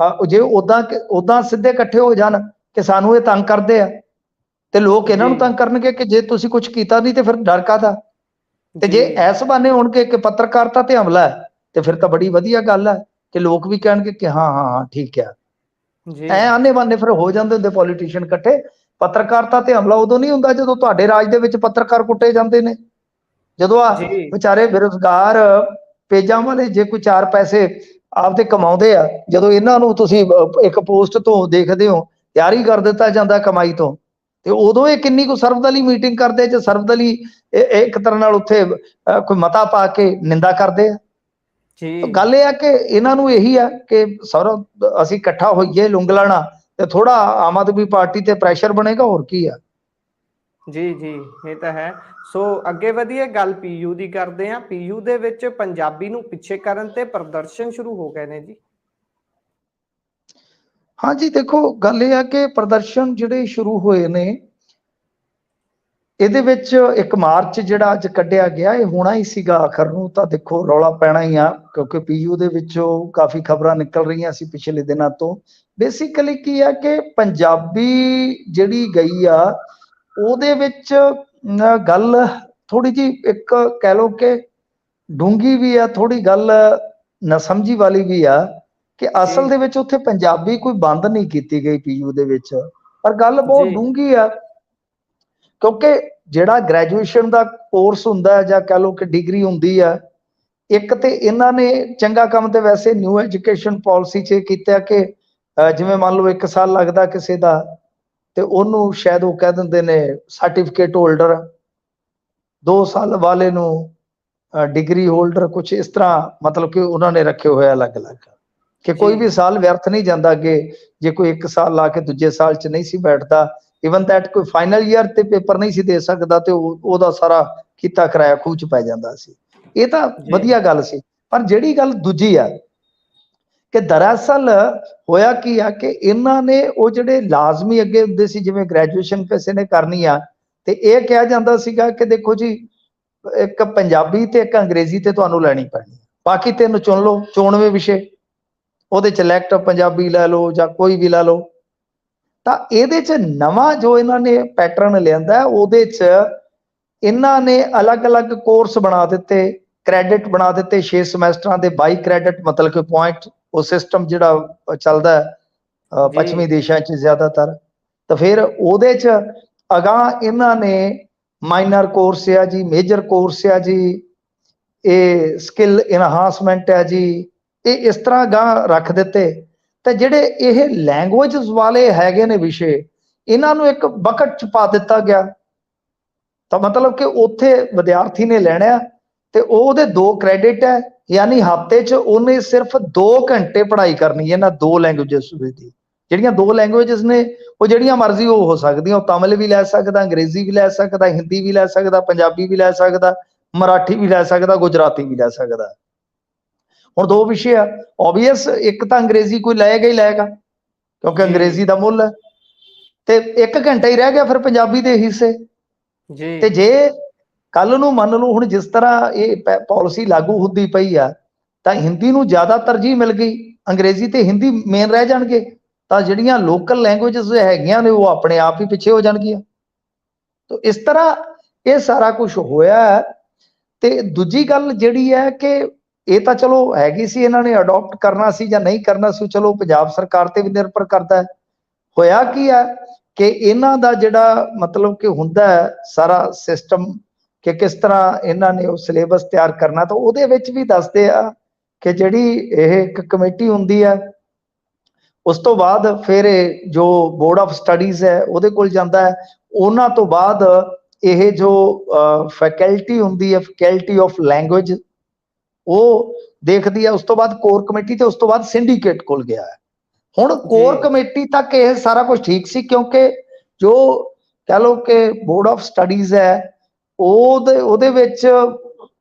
[SPEAKER 2] ਜੇ ਉਦਾਂ ਸਿੱਧੇ ਇਕੱਠੇ ਹੋ ਜਾਣ ਕਿ ਸਾਨੂੰ ਇਹ ਤੰਗ ਕਰਦੇ ਆ, ਤੇ ਲੋਕ ਇਹਨਾਂ ਨੂੰ ਤੰਗ ਕਰਨਗੇ ਕਿ ਜੇ ਤੁਸੀਂ ਕੁਝ ਕੀਤਾ ਨਹੀਂ ਤੇ ਫਿਰ ਡਰ ਕਾਹਦਾ। ਤੇ ਜੇ ਇਸ ਬਹਾਨੇ ਹੋਣਗੇ ਕਿ ਪੱਤਰਕਾਰਤਾ ਤੇ ਹਮਲਾ ਹੈ, ਤੇ ਫਿਰ ਤਾਂ ਬੜੀ ਵਧੀਆ ਗੱਲ ਹੈ ਕਿ ਲੋਕ ਵੀ ਕਹਿਣਗੇ ਕਿ ਹਾਂ ਹਾਂ ਹਾਂ ਠੀਕ ਹੈ। ਐ ਆਨੇ ਬਾਨੇ ਫਿਰ ਹੋ ਜਾਂਦੇ ਹੁੰਦੇ ਪੋਲੀਟੀਸ਼ੀਅਨ ਇਕੱਠੇ। ਪੱਤਰਕਾਰਤਾ ਤੇ ਹਮਲਾ ਉਦੋਂ ਨਹੀਂ ਹੁੰਦਾ ਜਦੋਂ ਤੁਹਾਡੇ ਰਾਜ ਦੇ ਵਿੱਚ ਪੱਤਰਕਾਰ ਕੁੱਟੇ ਜਾਂਦੇ ਨੇ, ਜਦੋਂ ਆ
[SPEAKER 1] ਜੀ
[SPEAKER 2] ਵਿਚਾਰੇ ਬੇਰੁਜ਼ਗਾਰ ਪੇਜਾਂ ਵਾਲੇ ਜੇ ਕੋਈ 4 ਪੈਸੇ ਆਪਦੇ ਕਮਾਉਂਦੇ ਆ, ਜਦੋਂ ਇਹਨਾਂ ਨੂੰ ਤੁਸੀਂ ਇੱਕ ਪੋਸਟ ਤੋਂ ਦੇਖਦੇ ਹੋ ਤਿਆਰੀ ਕਰ ਦਿੱਤਾ ਜਾਂਦਾ ਕਮਾਈ ਤੋਂ, ਤੇ ਉਦੋਂ ਇਹ ਕਿੰਨੀ ਕੁ ਸਰਵਦਲੀ ਮੀਟਿੰਗ ਕਰਦੇ ਚ ਸਰਵਦਲੀ ਇੱਕ ਤਰ੍ਹਾਂ ਨਾਲ ਉੱਥੇ ਕੋਈ ਮਤਾ ਪਾ ਕੇ ਨਿੰਦਾ ਕਰਦੇ ਆ।
[SPEAKER 1] ਜੀ
[SPEAKER 2] ਗੱਲ ਇਹ ਆ ਕਿ ਇਹਨਾਂ ਨੂੰ ਇਹੀ ਆ ਕਿ ਸੌਰਵ ਅਸੀਂ ਇਕੱਠਾ ਹੋਈਏ ਲੁੰਗਲਾਣਾ ਤੇ ਥੋੜਾ ਆਮ ਆਦਮੀ ਪਾਰਟੀ ਤੇ ਪ੍ਰੈਸ਼ਰ ਬਣੇਗਾ, ਹੋਰ ਕੀ ਆ।
[SPEAKER 1] ਜੀ ਜੀ ਇਹ ਤਾਂ ਹੈ। ਸੋ ਅੱਗੇ ਵਧੀਏ, ਗੱਲ ਪੀਯੂ ਦੀ ਕਰਦੇ ਹਾਂ। ਪੀਯੂ ਦੇ ਵਿੱਚ ਪੰਜਾਬੀ ਨੂੰ ਪਿੱਛੇ ਕਰਨ ਤੇ ਪ੍ਰਦਰਸ਼ਨ ਸ਼ੁਰੂ ਹੋ ਗਏ ਨੇ ਜੀ।
[SPEAKER 2] ਹਾਂਜੀ ਦੇਖੋ, ਗੱਲ ਇਹ ਆ ਕਿ ਪ੍ਰਦਰਸ਼ਨ ਜਿਹੜੇ ਸ਼ੁਰੂ ਹੋਏ ਨੇ, ਇਹਦੇ ਵਿੱਚ 1 ਮਾਰਚ ਜਿਹੜਾ ਅੱਜ ਕੱਢਿਆ ਗਿਆ, ਇਹ ਹੋਣਾ ਹੀ ਸੀਗਾ ਆਖਰ ਨੂੰ ਤਾਂ ਦੇਖੋ ਰੌਲਾ ਪੈਣਾ ਹੀ ਆ, ਕਿਉਂਕਿ ਪੀਯੂ ਦੇ ਵਿੱਚੋਂ ਕਾਫੀ ਖਬਰਾਂ ਨਿਕਲ ਰਹੀਆਂ ਸੀ ਪਿਛਲੇ ਦਿਨਾਂ ਤੋਂ। ਬੇਸਿਕਲੀ ਕੀ ਆ ਕਿ ਪੰਜਾਬੀ ਜਿਹੜੀ ਗਈ ਆ ਉਹਦੇ ਵਿੱਚ ਗੱਲ ਥੋੜੀ ਜੀ ਇੱਕ ਕਹਿ ਲਓ ਕਿ ਡੂੰਗੀ ਵੀ ਆ, ਥੋੜੀ ਗੱਲ ਨਾ ਸਮਝੀ ਵਾਲੀ ਵੀ ਆ ਕਿ ਅਸਲ ਦੇ ਵਿੱਚ ਉੱਥੇ ਪੰਜਾਬੀ ਕੋਈ ਬੰਦ ਨਹੀਂ ਕੀਤੀ ਗਈ ਪੀਯੂ ਦੇ ਵਿੱਚ, ਪਰ ਗੱਲ ਬਹੁਤ ਡੂੰਗੀ ਆ। ਕਿਉਂਕਿ ਜਿਹੜਾ ਗ੍ਰੈਜੂਏਸ਼ਨ ਦਾ ਕੋਰਸ ਹੁੰਦਾ ਜਾਂ ਕਹ ਲਓ ਕਿ ਡਿਗਰੀ ਹੁੰਦੀ ਆ, ਇੱਕ ਤੇ ਇਹਨਾਂ ਨੇ ਚੰਗਾ ਕੰਮ ਤੇ ਵੈਸੇ ਨਿਊ ਐਜੂਕੇਸ਼ਨ ਪਾਲਿਸੀ 'ਚ ਕੀਤਾ ਕਿ ਜਿਵੇਂ ਮੰਨ ਲਓ 1 ਸਾਲ ਲੱਗਦਾ ਕਿਸੇ ਦਾ, ਤੇ ਉਹਨੂੰ ਸ਼ਾਇਦ ਉਹ ਕਹਿ ਦਿੰਦੇ ਨੇ ਸਰਟੀਫਿਕੇਟ ਹੋਲਡਰ, 2 ਸਾਲ ਵਾਲੇ ਨੂੰ ਡਿਗਰੀ ਹੋਲਡਰ, ਕੁਝ ਇਸ ਤਰ੍ਹਾਂ ਮਤਲਬ ਕਿ ਉਹਨਾਂ ਨੇ ਰੱਖੇ ਹੋਏ ਅਲੱਗ-ਅਲੱਗ ਕਿ ਕੋਈ ਵੀ ਸਾਲ ਵਿਅਰਥ ਨਹੀਂ ਜਾਂਦਾ ਅੱਗੇ। ਜੇ ਕੋਈ 1 ਸਾਲ ਲਾ ਕੇ ਦੂਜੇ ਸਾਲ 'ਚ ਨਹੀਂ ਸੀ ਬੈਠਦਾ, ਇਵਨ ਦੈਟ ਕੋਈ ਫਾਈਨਲ ਈਅਰ ਤੇ ਪੇਪਰ ਨਹੀਂ ਸੀ ਦੇ ਸਕਦਾ, ਤੇ ਉਹਦਾ ਸਾਰਾ ਕੀਤਾ ਕਰਾਇਆ ਖੂਹ 'ਚ ਪੈ ਜਾਂਦਾ ਸੀ। ਇਹ ਤਾਂ ਵਧੀਆ ਗੱਲ ਸੀ, ਪਰ ਜਿਹੜੀ ਗੱਲ ਦੂਜੀ ਆ ਕਿ ਦਰਅਸਲ ਹੋਇਆ ਕੀ ਆ ਕਿ ਇਹਨਾਂ ਨੇ ਉਹ ਜਿਹੜੇ ਲਾਜ਼ਮੀ ਅੱਗੇ ਹੁੰਦੇ ਸੀ, ਜਿਵੇਂ ਗ੍ਰੈਜੂਏਸ਼ਨ ਕਿਸੇ ਨੇ ਕਰਨੀ ਆ, ਤੇ ਇਹ ਕਿਹਾ ਜਾਂਦਾ ਸੀਗਾ ਕਿ ਦੇਖੋ ਜੀ ਇੱਕ ਪੰਜਾਬੀ ਤੇ ਇੱਕ ਅੰਗਰੇਜ਼ੀ ਤੇ ਤੁਹਾਨੂੰ ਲੈਣੀ ਪੈਣੀ, ਬਾਕੀ 3 ਚੁਣ ਲਓ 94 ਵਿਸ਼ੇ, ਉਹਦੇ ਚ ਲੈਕਟ ਪੰਜਾਬੀ ਲੈ ਲਓ ਜਾਂ ਕੋਈ ਵੀ ਲੈ ਲਓ। ਤਾਂ ਇਹਦੇ ਚ ਨਵਾਂ ਜੋ ਇਹਨਾਂ ਨੇ ਪੈਟਰਨ ਲਿਆਂਦਾ, ਉਹਦੇ ਚ ਇਹਨਾਂ ਨੇ ਅਲੱਗ-ਅਲੱਗ ਕੋਰਸ ਬਣਾ ਦਿੱਤੇ, ਕ੍ਰੈਡਿਟ ਬਣਾ ਦਿੱਤੇ 6 ਸਮੈਸਟਰਾਂ ਦੇ, 22 ਕ੍ਰੈਡਿਟ ਮਤਲਬ ਕਿ ਪੁਆਇੰਟ, ਉਹ ਸਿਸਟਮ ਜਿਹੜਾ ਚੱਲਦਾ ਪੱਛਮੀ ਦੇਸ਼ਾਂ 'ਚ ਜ਼ਿਆਦਾਤਰ। ਤਾਂ ਫਿਰ ਉਹਦੇ 'ਚ ਅਗਾਂਹ ਇਹਨਾਂ ਨੇ ਮਾਈਨਰ ਕੋਰਸ ਆ ਜੀ, ਮੇਜਰ ਕੋਰਸ ਆ ਜੀ, ਇਹ ਸਕਿੱਲ ਇਨਹਾਂਸਮੈਂਟ ਹੈ ਜੀ, ਇਹ ਇਸ ਤਰ੍ਹਾਂ ਅਗਾਂਹ ਰੱਖ ਦਿੱਤੇ। ਤੇ ਜਿਹੜੇ ਇਹ ਲੈਂਗੁਏਜਸ ਵਾਲੇ ਹੈਗੇ ਨੇ ਵਿਸ਼ੇ, ਇਹਨਾਂ ਨੂੰ ਇੱਕ ਬਕਟ 'ਚ ਪਾ ਦਿੱਤਾ ਗਿਆ। ਤਾਂ ਮਤਲਬ ਕਿ ਉੱਥੇ ਵਿਦਿਆਰਥੀ ਨੇ ਲੈਣਾ ਤੇ ਉਹਦੇ 2 ਕ੍ਰੈਡਿਟ ਹੈ, ਯਾਨੀ ਹਫ਼ਤੇ 'ਚ ਉਹਨੇ ਸਿਰਫ 2 ਘੰਟੇ ਪੜ੍ਹਾਈ ਕਰਨੀ ਹੈ ਇਹਨਾਂ 2 ਲੈਂਗੁਏਜਸ ਦੀ। ਜਿਹੜੀਆਂ 2 ਲੈਂਗੁਏਜਸ ਨੇ ਉਹ ਜਿਹੜੀਆਂ ਮਰਜ਼ੀ ਉਹ ਹੋ ਸਕਦੀਆਂ, ਉਹ ਤਮਿਲ ਵੀ ਲੈ ਸਕਦਾ, ਅੰਗਰੇਜ਼ੀ ਵੀ ਲੈ ਸਕਦਾ, ਹਿੰਦੀ ਵੀ ਲੈ ਸਕਦਾ, ਪੰਜਾਬੀ ਵੀ ਲੈ ਸਕਦਾ, ਮਰਾਠੀ ਵੀ ਲੈ ਸਕਦਾ, ਗੁਜਰਾਤੀ ਵੀ ਲੈ ਸਕਦਾ। ਹੁਣ 2 ਵਿਸ਼ੇ ਆ, ਓਬਵੀਅਸ ਇੱਕ ਤਾਂ ਅੰਗਰੇਜ਼ੀ ਕੋਈ ਲਏਗਾ ਹੀ ਲਏਗਾ ਕਿਉਂਕਿ ਅੰਗਰੇਜ਼ੀ ਦਾ ਮੁੱਲ ਹੈ, ਤੇ 1 ਘੰਟਾ ਹੀ ਰਹਿ ਗਿਆ ਫਿਰ ਪੰਜਾਬੀ ਦੇ ਹਿੱਸੇ। ਤੇ ਜੇ ਕੱਲ ਨੂੰ ਮੰਨ ਲਓ ਹੁਣ ਜਿਸ ਤਰ੍ਹਾਂ ਇਹ ਪਾਲਿਸੀ ਲਾਗੂ ਹੁੰਦੀ ਪਈ ਆ, ਤਾਂ ਹਿੰਦੀ ਨੂੰ ਜ਼ਿਆਦਾ ਤਰਜੀਹ ਮਿਲ ਗਈ, ਅੰਗਰੇਜ਼ੀ ਤੇ ਹਿੰਦੀ ਮੇਨ ਰਹਿ ਜਾਣਗੇ, ਤਾਂ ਜਿਹੜੀਆਂ ਲੋਕਲ ਲੈਂਗੁਏਜਸ ਹੈਗੀਆਂ ਨੇ ਉਹ ਆਪਣੇ ਆਪ ਹੀ ਪਿੱਛੇ ਹੋ ਜਾਣਗੀਆਂ। ਤਾਂ ਇਸ ਤਰ੍ਹਾਂ ਇਹ ਸਾਰਾ ਕੁਝ ਹੋਇਆ। ਤੇ ਦੂਜੀ ਗੱਲ ਜਿਹੜੀ ਹੈ ਕਿ ਇਹ ਤਾਂ ਚਲੋ ਹੈਗੀ ਸੀ, ਇਹਨਾਂ ਨੇ ਅਡਾਪਟ ਕਰਨਾ ਸੀ ਜਾਂ ਨਹੀਂ ਕਰਨਾ ਸੀ, ਚਲੋ ਪੰਜਾਬ ਸਰਕਾਰ ਤੇ ਵੀ ਨਿਰਭਰ ਕਰਦਾ ਹੈ। ਹੋਇਆ ਕੀ ਹੈ ਕਿ ਇਹਨਾਂ ਦਾ ਜਿਹੜਾ ਮਤਲਬ ਕਿ ਹੁੰਦਾ ਸਾਰਾ ਸਿਸਟਮ ਕਿ ਕਿਸ ਤਰ੍ਹਾਂ ਇਹਨਾਂ ਨੇ ਉਹ ਸਿਲੇਬਸ ਤਿਆਰ ਕਰਨਾ, ਤਾਂ ਉਹਦੇ ਵਿੱਚ ਵੀ ਦੱਸਦੇ ਆ ਕਿ ਜਿਹੜੀ ਇਹ ਇੱਕ ਕਮੇਟੀ ਹੁੰਦੀ ਹੈ, ਉਸ ਤੋਂ ਬਾਅਦ ਫਿਰ ਇਹ ਜੋ ਬੋਰਡ ਆਫ ਸਟੱਡੀਜ਼ ਹੈ ਉਹਦੇ ਕੋਲ ਜਾਂਦਾ ਹੈ, ਉਹਨਾਂ ਤੋਂ ਬਾਅਦ ਇਹ ਜੋ ਫੈਕਲਟੀ ਹੁੰਦੀ ਹੈ, ਫੈਕਲਟੀ ਆਫ ਲੈਂਗੁਏਜ, ਉਹ ਦੇਖਦੀ ਹੈ, ਉਸ ਤੋਂ ਬਾਅਦ ਕੋਰ ਕਮੇਟੀ, ਤੇ ਉਸ ਤੋਂ ਬਾਅਦ ਸਿੰਡੀਕੇਟ ਕੋਲ ਗਿਆ ਹੈ। ਹੁਣ ਕੋਰ ਕਮੇਟੀ ਤੱਕ ਇਹ ਸਾਰਾ ਕੁਝ ਠੀਕ ਸੀ, ਕਿਉਂਕਿ ਜੋ ਕਹ ਲਓ ਕਿ ਬੋਰਡ ਆਫ ਸਟੱਡੀਜ਼ ਹੈ ਉਹਦੇ ਵਿੱਚ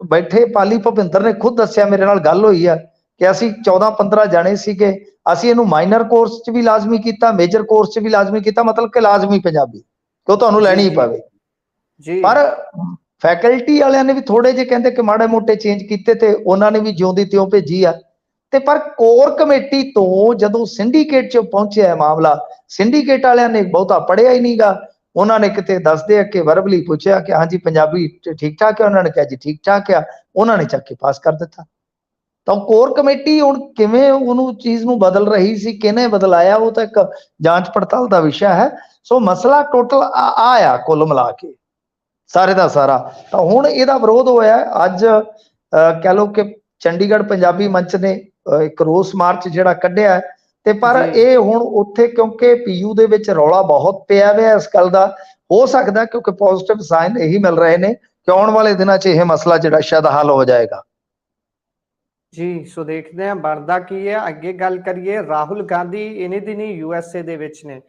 [SPEAKER 2] ਬੈਠੇ ਪਾਲੀ ਭੁਪਿੰਦਰ ਨੇ ਖੁਦ ਦੱਸਿਆ, ਮੇਰੇ ਨਾਲ ਗੱਲ ਹੋਈ ਆ ਕਿ ਅਸੀਂ 14-15 ਜਾਣੇ ਸੀਗੇ, ਅਸੀਂ ਇਹਨੂੰ ਮਾਈਨਰ ਕੋਰਸ 'ਚ ਵੀ ਲਾਜ਼ਮੀ ਕੀਤਾ, ਮੇਜਰ ਕੋਰਸ 'ਚ ਵੀ ਲਾਜ਼ਮੀ ਕੀਤਾ, ਮਤਲਬ ਕਿ ਲਾਜ਼ਮੀ ਪੰਜਾਬੀ ਕਿਉਂ ਤੁਹਾਨੂੰ ਲੈਣੀ ਹੀ ਪਵੇ। ਪਰ ਫੈਕਲਟੀ ਵਾਲਿਆਂ ਨੇ ਵੀ ਥੋੜੇ ਜਿਹੇ ਕਹਿੰਦੇ ਕਿ ਮਾੜੇ ਮੋਟੇ ਚੇਂਜ ਕੀਤੇ, ਤੇ ਉਹਨਾਂ ਨੇ ਵੀ ਜਿਉਂ ਦੀ ਤਿਉਂ ਭੇਜੀ ਆ। ਤੇ ਪਰ ਕੋਰ ਕਮੇਟੀ ਤੋਂ ਜਦੋਂ ਸਿੰਡੀਕੇਟ 'ਚ ਪਹੁੰਚਿਆ ਮਾਮਲਾ, ਸਿੰਡੀਕੇਟ ਵਾਲਿਆਂ ਨੇ ਬਹੁਤਾ ਪੜ੍ਹਿਆ ਹੀ ਨਹੀਂਗਾ। ਉਹਨਾਂ ਨੇ ਕਿਤੇ ਦੱਸਦੇ ਆ ਕਿ ਵਰਬਲੀ ਪੁੱਛਿਆ ਕਿ ਹਾਂਜੀ ਪੰਜਾਬੀ ਠੀਕ ਠਾਕ ਹੈ, ਉਹਨਾਂ ਨੇ ਕਿਹਾ ਜੀ ਠੀਕ ਠਾਕ ਆ, ਉਹਨਾਂ ਨੇ ਚੱਕ ਕੇ ਪਾਸ ਕਰ ਦਿੱਤਾ। ਤਾਂ ਕੋਰ ਕਮੇਟੀ ਹੁਣ ਕਿਵੇਂ ਉਹਨੂੰ ਚੀਜ਼ ਨੂੰ ਬਦਲ ਰਹੀ ਸੀ, ਕਿਹਨੇ ਬਦਲਾਇਆ, ਉਹ ਤਾਂ ਇੱਕ ਜਾਂਚ ਪੜਤਾਲ ਦਾ ਵਿਸ਼ਾ ਹੈ। ਸੋ ਮਸਲਾ ਟੋਟਲ ਆ ਕੁੱਲ ਮਿਲਾ ਕੇ ਸਾਰੇ ਦਾ ਸਾਰਾ। ਤਾਂ ਹੁਣ ਇਹਦਾ ਵਿਰੋਧ ਹੋਇਆ ਅੱਜ, ਕਹਿ ਲਓ ਕਿ ਚੰਡੀਗੜ੍ਹ ਪੰਜਾਬੀ ਮੰਚ ਨੇ ਇੱਕ ਰੋਸ ਮਾਰਚ ਜਿਹੜਾ ਕੱਢਿਆ, ਤੇ ਪਰ
[SPEAKER 1] ਜੀ
[SPEAKER 2] ਇਹ ਹੁਣ ਉੱਥੇ ਕਿਉਂਕਿ ਪੀਯੂ ਦੇ ਵਿੱਚ ਰੌਲਾ ਬਹੁਤ ਪਿਆ ਹੋਇਆ ਇਸ ਗੱਲ ਦਾ, ਹੋ ਸਕਦਾ ਕਿਉਂਕਿ ਪੋਜ਼ਿਟਿਵ ਸਾਈਨ ਇਹੀ ਮਿਲ ਰਹੇ ਨੇ ਕਿ ਆਉਣ ਵਾਲੇ ਦਿਨਾਂ 'ਚ ਇਹ ਮਸਲਾ ਜਿਹੜਾ ਸ਼ਾਇਦ ਹੱਲ ਹੋ ਜਾਏਗਾ।
[SPEAKER 1] ਜੀ, ਸੋ ਦੇਖਦੇ ਹਾਂ ਬਣਦਾ ਕੀ ਹੈ। ਅੱਗੇ ਗੱਲ ਕਰੀਏ, ਰਾਹੁਲ ਗਾਂਧੀ ਇਹਨੇ ਦਿਨੀ USA ਦੇ ਵਿੱਚ ਨੇ।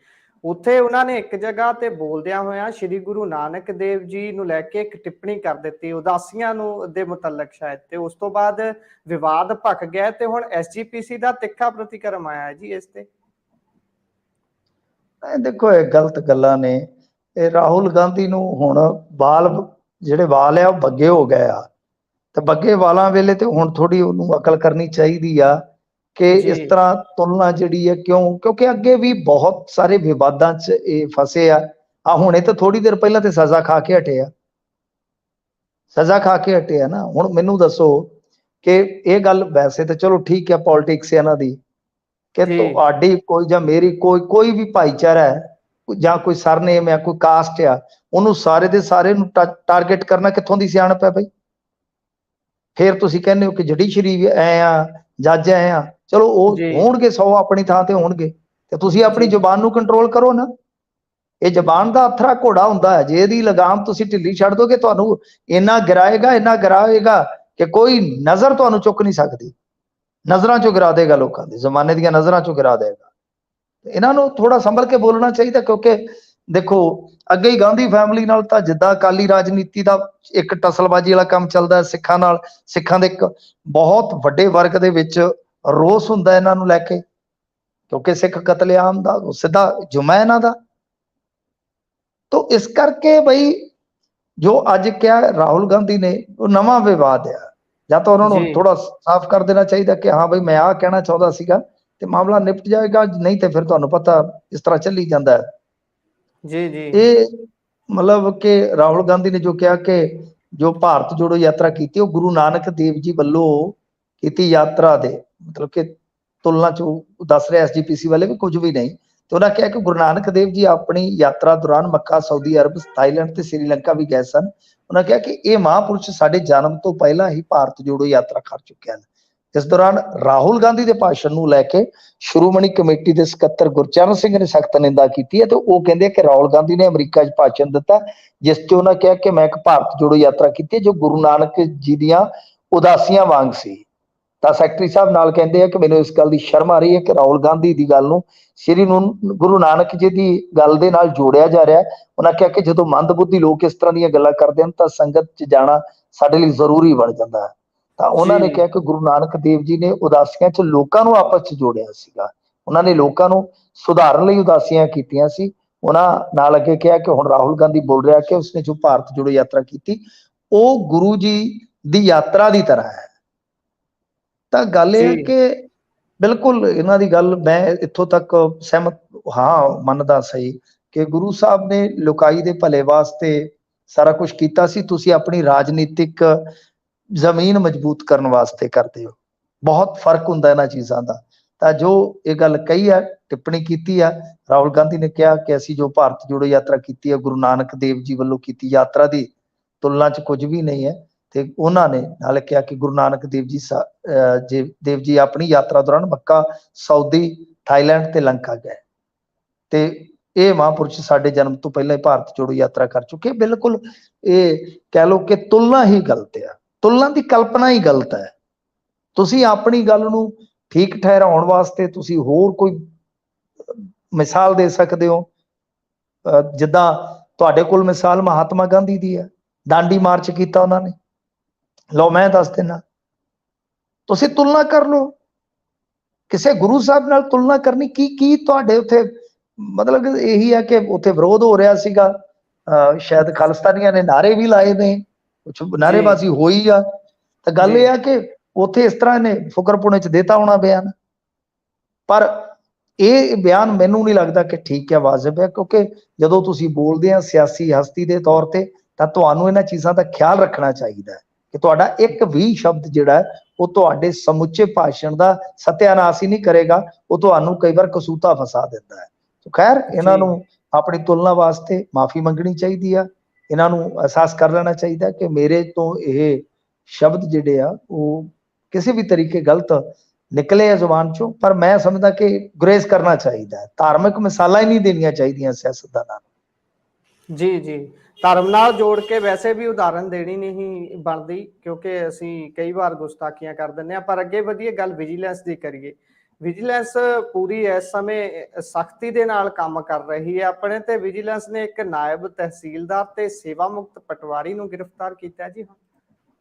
[SPEAKER 1] ਉੱਥੇ ਉਹਨਾਂ ਨੇ ਇੱਕ ਜਗ੍ਹਾ ਤੇ ਬੋਲਦਿਆਂ ਹੋਇਆਂ ਸ਼੍ਰੀ ਗੁਰੂ ਨਾਨਕ ਦੇਵ ਜੀ ਨੂੰ ਲੈ ਕੇ ਇੱਕ ਟਿੱਪਣੀ ਕਰ ਦਿੱਤੀ, ਉਦਾਸੀਆਂ ਨੂੰ ਦੇ ਮੁਤਲਕ ਸ਼ਾਇਦ, ਤੇ ਉਸ ਤੋਂ ਬਾਅਦ ਵਿਵਾਦ ਭਖ ਗਿਆ ਤੇ ਹੁਣ SGPC ਦਾ ਤਿੱਖਾ ਪ੍ਰਤੀਕਰਮ ਆਇਆ ਜੀ ਇਸ ਤੇ।
[SPEAKER 2] ਦੇਖੋ ਇਹ ਗਲਤ ਗੱਲਾਂ ਨੇ। ਇਹ ਰਾਹੁਲ ਗਾਂਧੀ ਨੂੰ ਹੁਣ ਜਿਹੜੇ ਵਾਲ ਆ ਉਹ ਬੱਗੇ ਹੋ ਗਏ ਆ, ਤੇ ਬੱਗੇ ਵਾਲਾਂ ਵੇਲੇ ਤੇ ਹੁਣ ਥੋੜੀ ਉਹਨੂੰ ਅਕਲ ਕਰਨੀ ਚਾਹੀਦੀ ਆ ਕਿ ਇਸ ਤਰ੍ਹਾਂ ਤੁਲਨਾ ਜਿਹੜੀ ਹੈ ਕਿਉਂਕਿ ਅੱਗੇ ਵੀ ਬਹੁਤ ਸਾਰੇ ਵਿਵਾਦਾਂ 'ਚ ਇਹ ਫਸੇ ਆ। ਹੁਣੇ ਤਾਂ ਥੋੜੀ ਦੇਰ ਪਹਿਲਾਂ ਤੇ ਸਜ਼ਾ ਖਾ ਕੇ ਹਟੇ ਆ ਨਾ। ਹੁਣ ਮੈਨੂੰ ਦੱਸੋ ਕਿ ਇਹ ਗੱਲ, ਵੈਸੇ ਤਾਂ ਚਲੋ ਠੀਕ ਹੈ ਪੋਲਿਟਿਕਸ ਇਹਨਾਂ ਦੀ, ਕਿ ਤੁਹਾਡੀ ਕੋਈ ਜਾਂ ਮੇਰੀ ਕੋਈ ਵੀ ਭਾਈਚਾਰਾ ਹੈ ਜਾਂ ਕੋਈ ਸਰਨੇਮ ਹੈ, ਕੋਈ ਕਾਸਟ ਆ, ਉਹਨੂੰ ਸਾਰੇ ਦੇ ਸਾਰੇ ਨੂੰ ਟਾਰਗੇਟ ਕਰਨਾ ਕਿੱਥੋਂ ਦੀ ਸਿਆਣਪ ਹੈ ਬਈ? ਫਿਰ ਤੁਸੀਂ ਕਹਿੰਦੇ ਹੋ ਕਿ ਜੁਡੀਸ਼ਰੀ ਐ ਆ, ਜੱਜ ਐ ਆ। ਚਲੋ ਉਹ ਹੋਣਗੇ 100 ਆਪਣੀ ਥਾਂ ਤੇ ਹੋਣਗੇ, ਤੇ ਤੁਸੀਂ ਆਪਣੀ ਜ਼ੁਬਾਨ ਨੂੰ ਕੰਟਰੋਲ ਕਰੋ ਨਾ। ਇਹ ਜ਼ਬਾਨ ਦਾ ਅਥਰਾ ਘੋੜਾ ਹੁੰਦਾ ਹੈ, ਜੇ ਇਹਦੀ ਲਗਾਮ ਤੁਸੀਂ ਢਿੱਲੀ ਛੱਡ ਦੋਗੇ ਤੁਹਾਨੂੰ ਇੰਨਾ ਗਿਰਾਏਗਾ ਕਿ ਕੋਈ ਨਜ਼ਰ ਤੁਹਾਨੂੰ ਚੁੱਕ ਨਹੀਂ ਸਕਦੀ। ਨਜ਼ਰਾਂ ਚੋਂ ਗਿਰਾ ਦੇਗਾ, ਲੋਕਾਂ ਦੀ ਜ਼ਮਾਨੇ ਦੀਆਂ ਨਜ਼ਰਾਂ ਚੋਂ ਗਿਰਾ ਦੇਗਾ। ਇਹਨਾਂ ਨੂੰ ਥੋੜਾ ਸੰਭਲ ਕੇ ਬੋਲਣਾ ਚਾਹੀਦਾ, ਕਿਉਂਕਿ ਦੇਖੋ ਅੱਗੇ ਹੀ ਗਾਂਧੀ ਫੈਮਿਲੀ ਨਾਲ ਤਾਂ ਜਿੱਦਾਂ ਅਕਾਲੀ ਰਾਜਨੀਤੀ ਦਾ ਇੱਕ ਟਸਲਬਾਜ਼ੀ ਵਾਲਾ ਕੰਮ ਚੱਲਦਾ ਸਿੱਖਾਂ ਨਾਲ, ਸਿੱਖਾਂ ਦੇ ਇੱਕ ਬਹੁਤ ਵੱਡੇ ਵਰਗ ਦੇ ਵਿੱਚ ਰੋਸ ਹੁੰਦਾ ਇਹਨਾਂ ਨੂੰ ਲੈ ਕੇ, ਕਿਉਂਕਿ ਸਿੱਖ ਕਤਲੇਆਮ ਦਾ ਸਿੱਧਾ ਜੁਮਾ ਇਹਨਾਂ ਦਾ। ਤਾਂ ਇਸ ਕਰਕੇ ਬਈ ਜੋ ਅੱਜ ਕਿਹਾ ਰਾਹੁਲ ਗਾਂਧੀ ਨੇ, ਉਹ ਨਵਾਂ ਵਿਵਾਦ ਆ। ਜਾਂ ਤਾਂ ਉਹਨਾਂ ਨੂੰ ਥੋੜਾ ਸਾਫ਼ ਕਰ ਦੇਣਾ ਚਾਹੀਦਾ ਕਿ ਹਾਂ ਬਈ ਮੈਂ ਆਹ ਕਹਿਣਾ ਚਾਹੁੰਦਾ ਸੀਗਾ, ਤੇ ਮਾਮਲਾ ਨਿਪਟ ਜਾਏਗਾ। ਨਹੀਂ ਤੇ ਫਿਰ ਤੁਹਾਨੂੰ ਪਤਾ ਇਸ ਤਰ੍ਹਾਂ ਚੱਲੀ ਜਾਂਦਾ ਹੈ। ਇਹ ਮਤਲਬ ਕਿ ਰਾਹੁਲ ਗਾਂਧੀ ਨੇ ਜੋ ਕਿਹਾ ਕਿ ਜੋ ਭਾਰਤ ਜੋੜੋ ਯਾਤਰਾ ਕੀਤੀ, ਉਹ ਗੁਰੂ ਨਾਨਕ ਦੇਵ ਜੀ ਵੱਲੋਂ ਕੀਤੀ ਯਾਤਰਾ ਦੇ ਮਤਲਬ ਕਿ ਤੁਲਨਾ ਚ ਦੱਸ ਰਿਹਾ SGPC ਵਾਲੇ ਵੀ ਕੁਝ ਵੀ ਨਹੀਂ। ਤੇ ਉਹਨਾਂ ਕਿਹਾ ਕਿ ਗੁਰੂ ਨਾਨਕ ਦੇਵ ਜੀ ਆਪਣੀ ਯਾਤਰਾ ਦੌਰਾਨ ਮੱਕਾ, ਸਾਊਦੀ ਅਰਬ, ਥਾਈਲੈਂਡ ਤੇ ਸ੍ਰੀਲੰਕਾ ਵੀ ਗਏ ਸਨ। ਉਹਨਾਂ ਕਿਹਾ ਕਿ ਇਹ ਮਹਾਂਪੁਰਸ਼ ਸਾਡੇ ਜਨਮ ਤੋਂ ਪਹਿਲਾਂ ਹੀ ਭਾਰਤ ਜੋੜੋ ਯਾਤਰਾ ਕਰ ਚੁੱਕੇ ਹਨ। ਇਸ ਦੌਰਾਨ ਰਾਹੁਲ ਗਾਂਧੀ ਦੇ ਭਾਸ਼ਣ ਨੂੰ ਲੈ ਕੇ ਸ਼੍ਰੋਮਣੀ ਕਮੇਟੀ ਦੇ ਸਕੱਤਰ ਗੁਰਚਰਨ ਸਿੰਘ ਨੇ ਸਖਤ ਨਿੰਦਾ ਕੀਤੀ ਹੈ, ਤੇ ਉਹ ਕਹਿੰਦੇ ਕਿ ਰਾਹੁਲ ਗਾਂਧੀ ਨੇ ਅਮਰੀਕਾ 'ਚ ਭਾਸ਼ਣ ਦਿੱਤਾ, ਜਿਸ 'ਚ ਉਹਨਾਂ ਕਿਹਾ ਕਿ ਮੈਂ ਇੱਕ ਭਾਰਤ ਜੋੜੋ ਯਾਤਰਾ ਕੀਤੀ ਜੋ ਗੁਰੂ ਨਾਨਕ ਜੀ ਦੀਆਂ ਉਦਾਸੀਆਂ ਵਾਂਗ ਸੀ। ਤਾਂ ਸੈਕਟਰੀ ਸਾਹਿਬ ਨਾਲ ਕਹਿੰਦੇ ਆ ਕਿ ਮੈਨੂੰ ਇਸ ਗੱਲ ਦੀ ਸ਼ਰਮ ਆ ਰਹੀ ਹੈ ਕਿ ਰਾਹੁਲ ਗਾਂਧੀ ਦੀ ਗੱਲ ਨੂੰ ਗੁਰੂ ਨਾਨਕ ਜੀ ਦੀ ਗੱਲ ਦੇ ਨਾਲ ਜੋੜਿਆ ਜਾ ਰਿਹਾ ਹੈ। ਉਹਨਾਂ ਕਿਹਾ ਕਿ ਜਦੋਂ ਮੰਦਬੁੱਧੀ ਲੋਕ ਇਸ ਤਰ੍ਹਾਂ ਦੀਆਂ ਗੱਲਾਂ ਕਰਦੇ ਹਨ ਤਾਂ ਸੰਗਤ 'ਚ ਜਾਣਾ ਸਾਡੇ ਲਈ ਜ਼ਰੂਰੀ ਬਣ ਜਾਂਦਾ ਹੈ। ਤਾਂ ਉਹਨਾਂ ਨੇ ਕਿਹਾ ਕਿ ਗੁਰੂ ਨਾਨਕ ਦੇਵ ਜੀ ਨੇ ਉਦਾਸੀਆਂ 'ਚ ਲੋਕਾਂ ਨੂੰ ਆਪਸ 'ਚ ਜੋੜਿਆ ਸੀਗਾ। ਉਹਨਾਂ ਨੇ ਲੋਕਾਂ ਨੂੰ ਸੁਧਾਰਨ ਲਈ ਉਦਾਸੀਆਂ ਕੀਤੀਆਂ ਸੀ। ਉਹਨਾਂ ਨਾਲ ਅੱਗੇ ਕਿਹਾ ਕਿ ਹੁਣ ਰਾਹੁਲ ਗਾਂਧੀ ਬੋਲ ਰਿਹਾ ਕਿ ਉਸਨੇ ਜੋ ਭਾਰਤ ਜੋੜੋ ਯਾਤਰਾ ਕੀਤੀ ਉਹ ਗੁਰੂ ਜੀ ਦੀ ਯਾਤਰਾ ਦੀ ਤਰ੍ਹਾਂ ਹੈ। ਤਾਂ ਗੱਲ ਇਹ ਹੈ ਕਿ ਬਿਲਕੁਲ ਇਹਨਾਂ ਦੀ ਗੱਲ ਮੈਂ ਇੱਥੋਂ ਤੱਕ ਸਹਿਮਤ ਹਾਂ, ਮੰਨਦਾ ਸਹੀ ਕਿ ਗੁਰੂ ਸਾਹਿਬ ਨੇ ਲੋਕਾਈ ਦੇ ਭਲੇ ਵਾਸਤੇ ਸਾਰਾ ਕੁਝ ਕੀਤਾ ਸੀ। ਤੁਸੀਂ ਆਪਣੀ ਰਾਜਨੀਤਿਕ ਜ਼ਮੀਨ ਮਜ਼ਬੂਤ ਕਰਨ ਵਾਸਤੇ ਕਰਦੇ ਹੋ। ਬਹੁਤ ਫਰਕ ਹੁੰਦਾ ਇਹਨਾਂ ਚੀਜ਼ਾਂ ਦਾ। ਤਾਂ ਜੋ ਇਹ ਗੱਲ ਕਹੀ ਹੈ, ਟਿੱਪਣੀ ਕੀਤੀ ਹੈ, ਰਾਹੁਲ ਗਾਂਧੀ ਨੇ ਕਿਹਾ ਕਿ ਅਸੀਂ ਜੋ ਭਾਰਤ ਜੋੜੋ ਯਾਤਰਾ ਕੀਤੀ ਹੈ ਗੁਰੂ ਨਾਨਕ ਦੇਵ ਜੀ ਵੱਲੋਂ ਕੀਤੀ ਯਾਤਰਾ ਦੀ ਤੁਲਨਾ 'ਚ ਕੁਝ ਵੀ ਨਹੀਂ ਹੈ। ਤੇ ਉਹਨਾਂ ਨੇ ਨਾਲ ਕਿਹਾ ਕਿ ਗੁਰੂ ਨਾਨਕ ਦੇਵ ਜੀ ਆਪਣੀ ਯਾਤਰਾ ਦੌਰਾਨ ਮੱਕਾ, ਸਾਊਦੀ, ਥਾਈਲੈਂਡ ਤੇ ਲੰਕਾ ਗਏ, ਤੇ ਇਹ ਮਹਾਂਪੁਰਸ਼ ਸਾਡੇ ਜਨਮ ਤੋਂ ਪਹਿਲਾਂ ਹੀ ਭਾਰਤ ਜੋੜੋ ਯਾਤਰਾ ਕਰ ਚੁੱਕੇ। ਬਿਲਕੁਲ ਇਹ ਕਹਿ ਲਓ ਕਿ ਤੁਲਨਾ ਹੀ ਗਲਤ ਆ, ਤੁਲਨਾ ਦੀ ਕਲਪਨਾ ਹੀ ਗਲਤ ਹੈ। ਤੁਸੀਂ ਆਪਣੀ ਗੱਲ ਨੂੰ ਠੀਕ ਠਹਿਰਾਉਣ ਵਾਸਤੇ ਤੁਸੀਂ ਹੋਰ ਕੋਈ ਮਿਸਾਲ ਦੇ ਸਕਦੇ ਹੋ। ਜਿੱਦਾਂ ਤੁਹਾਡੇ ਕੋਲ ਮਿਸਾਲ ਮਹਾਤਮਾ ਗਾਂਧੀ ਦੀ ਹੈ, ਡਾਂਡੀ ਮਾਰਚ ਕੀਤਾ ਉਹਨਾਂ ਨੇ। ਲਓ ਮੈਂ ਦੱਸ ਦਿੰਦਾ, ਤੁਸੀਂ ਤੁਲਨਾ ਕਰ ਲਓ ਕਿਸੇ ਗੁਰੂ ਸਾਹਿਬ ਨਾਲ। ਤੁਲਨਾ ਕਰਨੀ ਕੀ ਤੁਹਾਡੇ ਉੱਥੇ ਮਤਲਬ ਇਹੀ ਹੈ ਕਿ ਉੱਥੇ ਵਿਰੋਧ ਹੋ ਰਿਹਾ ਸੀਗਾ, ਸ਼ਾਇਦ ਖਾਲਿਸਤਾਨੀਆਂ ਨੇ ਨਾਰੇ ਵੀ ਲਾਏ ਨੇ, ਕੁਛ ਨਾਰੇਬਾਜ਼ੀ ਹੋਈ ਆ। ਤਾਂ ਗੱਲ ਇਹ ਆ ਕਿ ਉੱਥੇ ਇਸ ਤਰ੍ਹਾਂ ਨੇ ਫੁਕਰਪੁਣੇ 'ਚ ਦੇਤਾ ਹੋਣਾ ਬਿਆਨ, ਪਰ ਇਹ ਬਿਆਨ ਮੈਨੂੰ ਨਹੀਂ ਲੱਗਦਾ ਕਿ ਠੀਕ ਹੈ, ਵਾਜਬ ਹੈ। ਕਿਉਂਕਿ ਜਦੋਂ ਤੁਸੀਂ ਬੋਲਦੇ ਆ ਸਿਆਸੀ ਹਸਤੀ ਦੇ ਤੌਰ ਤੇ, ਤਾਂ ਤੁਹਾਨੂੰ ਇਹਨਾਂ ਚੀਜ਼ਾਂ ਦਾ ਖਿਆਲ ਰੱਖਣਾ ਚਾਹੀਦਾ ਹੈ ਕਿ ਤੁਹਾਡਾ ਇੱਕ ਵੀ ਸ਼ਬਦ ਜਿਹੜਾ ਉਹ ਤੁਹਾਡੇ ਸਮੁੱਚੇ ਭਾਸ਼ਣ ਦਾ ਸਤਿਆਨਾਸ਼ ਹੀ ਨਹੀਂ ਕਰੇਗਾ, ਉਹ ਤੁਹਾਨੂੰ ਕਈ ਵਾਰ ਕਸੂਤਾ ਫਸਾ ਦਿੰਦਾ ਹੈ। ਖੈਰ ਇਹਨਾਂ ਨੂੰ ਆਪਣੀ ਤੁਲਨਾ ਵਾਸਤੇ ਮਾਫੀ ਮੰਗਣੀ ਚਾਹੀਦੀ ਆ, ਇਹਨਾਂ ਨੂੰ ਅਹਿਸਾਸ ਕਰ ਲੈਣਾ ਚਾਹੀਦਾ ਕਿ ਮੇਰੇ ਤੋਂ ਇਹ ਸ਼ਬਦ ਜਿਹੜੇ ਆ ਉਹ ਕਿਸੇ ਵੀ ਤਰੀਕੇ ਗਲਤ ਨਿਕਲੇ ਆ ਜ਼ੁਬਾਨ ਚੋਂ, ਪਰ ਮੈਂ ਸਮਝਦਾ ਕਿ ਗੁਰੇਜ਼ ਕਰਨਾ ਚਾਹੀਦਾ ਹੈ। ਧਾਰਮਿਕ ਮਿਸਾਲਾਂ ਹੀ ਨਹੀਂ ਦੇਣੀਆਂ ਚਾਹੀਦੀਆਂ ਸਿਆਸਤਦਾਨਾਂ ਨੂੰ।
[SPEAKER 1] ਜੀ ਜੀ, ਧਰਮ ਨਾਲ ਜੋੜ ਕੇ ਵੈਸੇ ਵੀ ਉਦਾਹਰਨ ਦੇਣੀ ਨਹੀਂ ਬਣਦੀ, ਕਿਉਂਕਿ ਅਸੀਂ ਕਈ ਵਾਰ ਗੁਸਤਾਖੀਆਂ ਕਰ ਦਿੰਦੇ ਹਾਂ। ਪਰ ਅੱਗੇ ਵਧੀਏ, ਗੱਲ ਵਿਜੀਲੈਂਸ ਦੀ ਕਰੀਏ। ਵਿਜੀਲੈਂਸ ਪੂਰੀ ਇਸ ਸਮੇਂ ਸਖਤੀ ਦੇ ਨਾਲ ਕੰਮ ਕਰ ਰਹੀ ਹੈ ਆਪਣੇ, ਤੇ ਵਿਜੀਲੈਂਸ ਨੇ ਇੱਕ ਨਾਇਬ ਤਹਿਸੀਲਦਾਰ ਤੇ ਸੇਵਾ ਮੁਕਤ ਪਟਵਾਰੀ ਨੂੰ ਗ੍ਰਿਫਤਾਰ ਕੀਤਾ ਜੀ।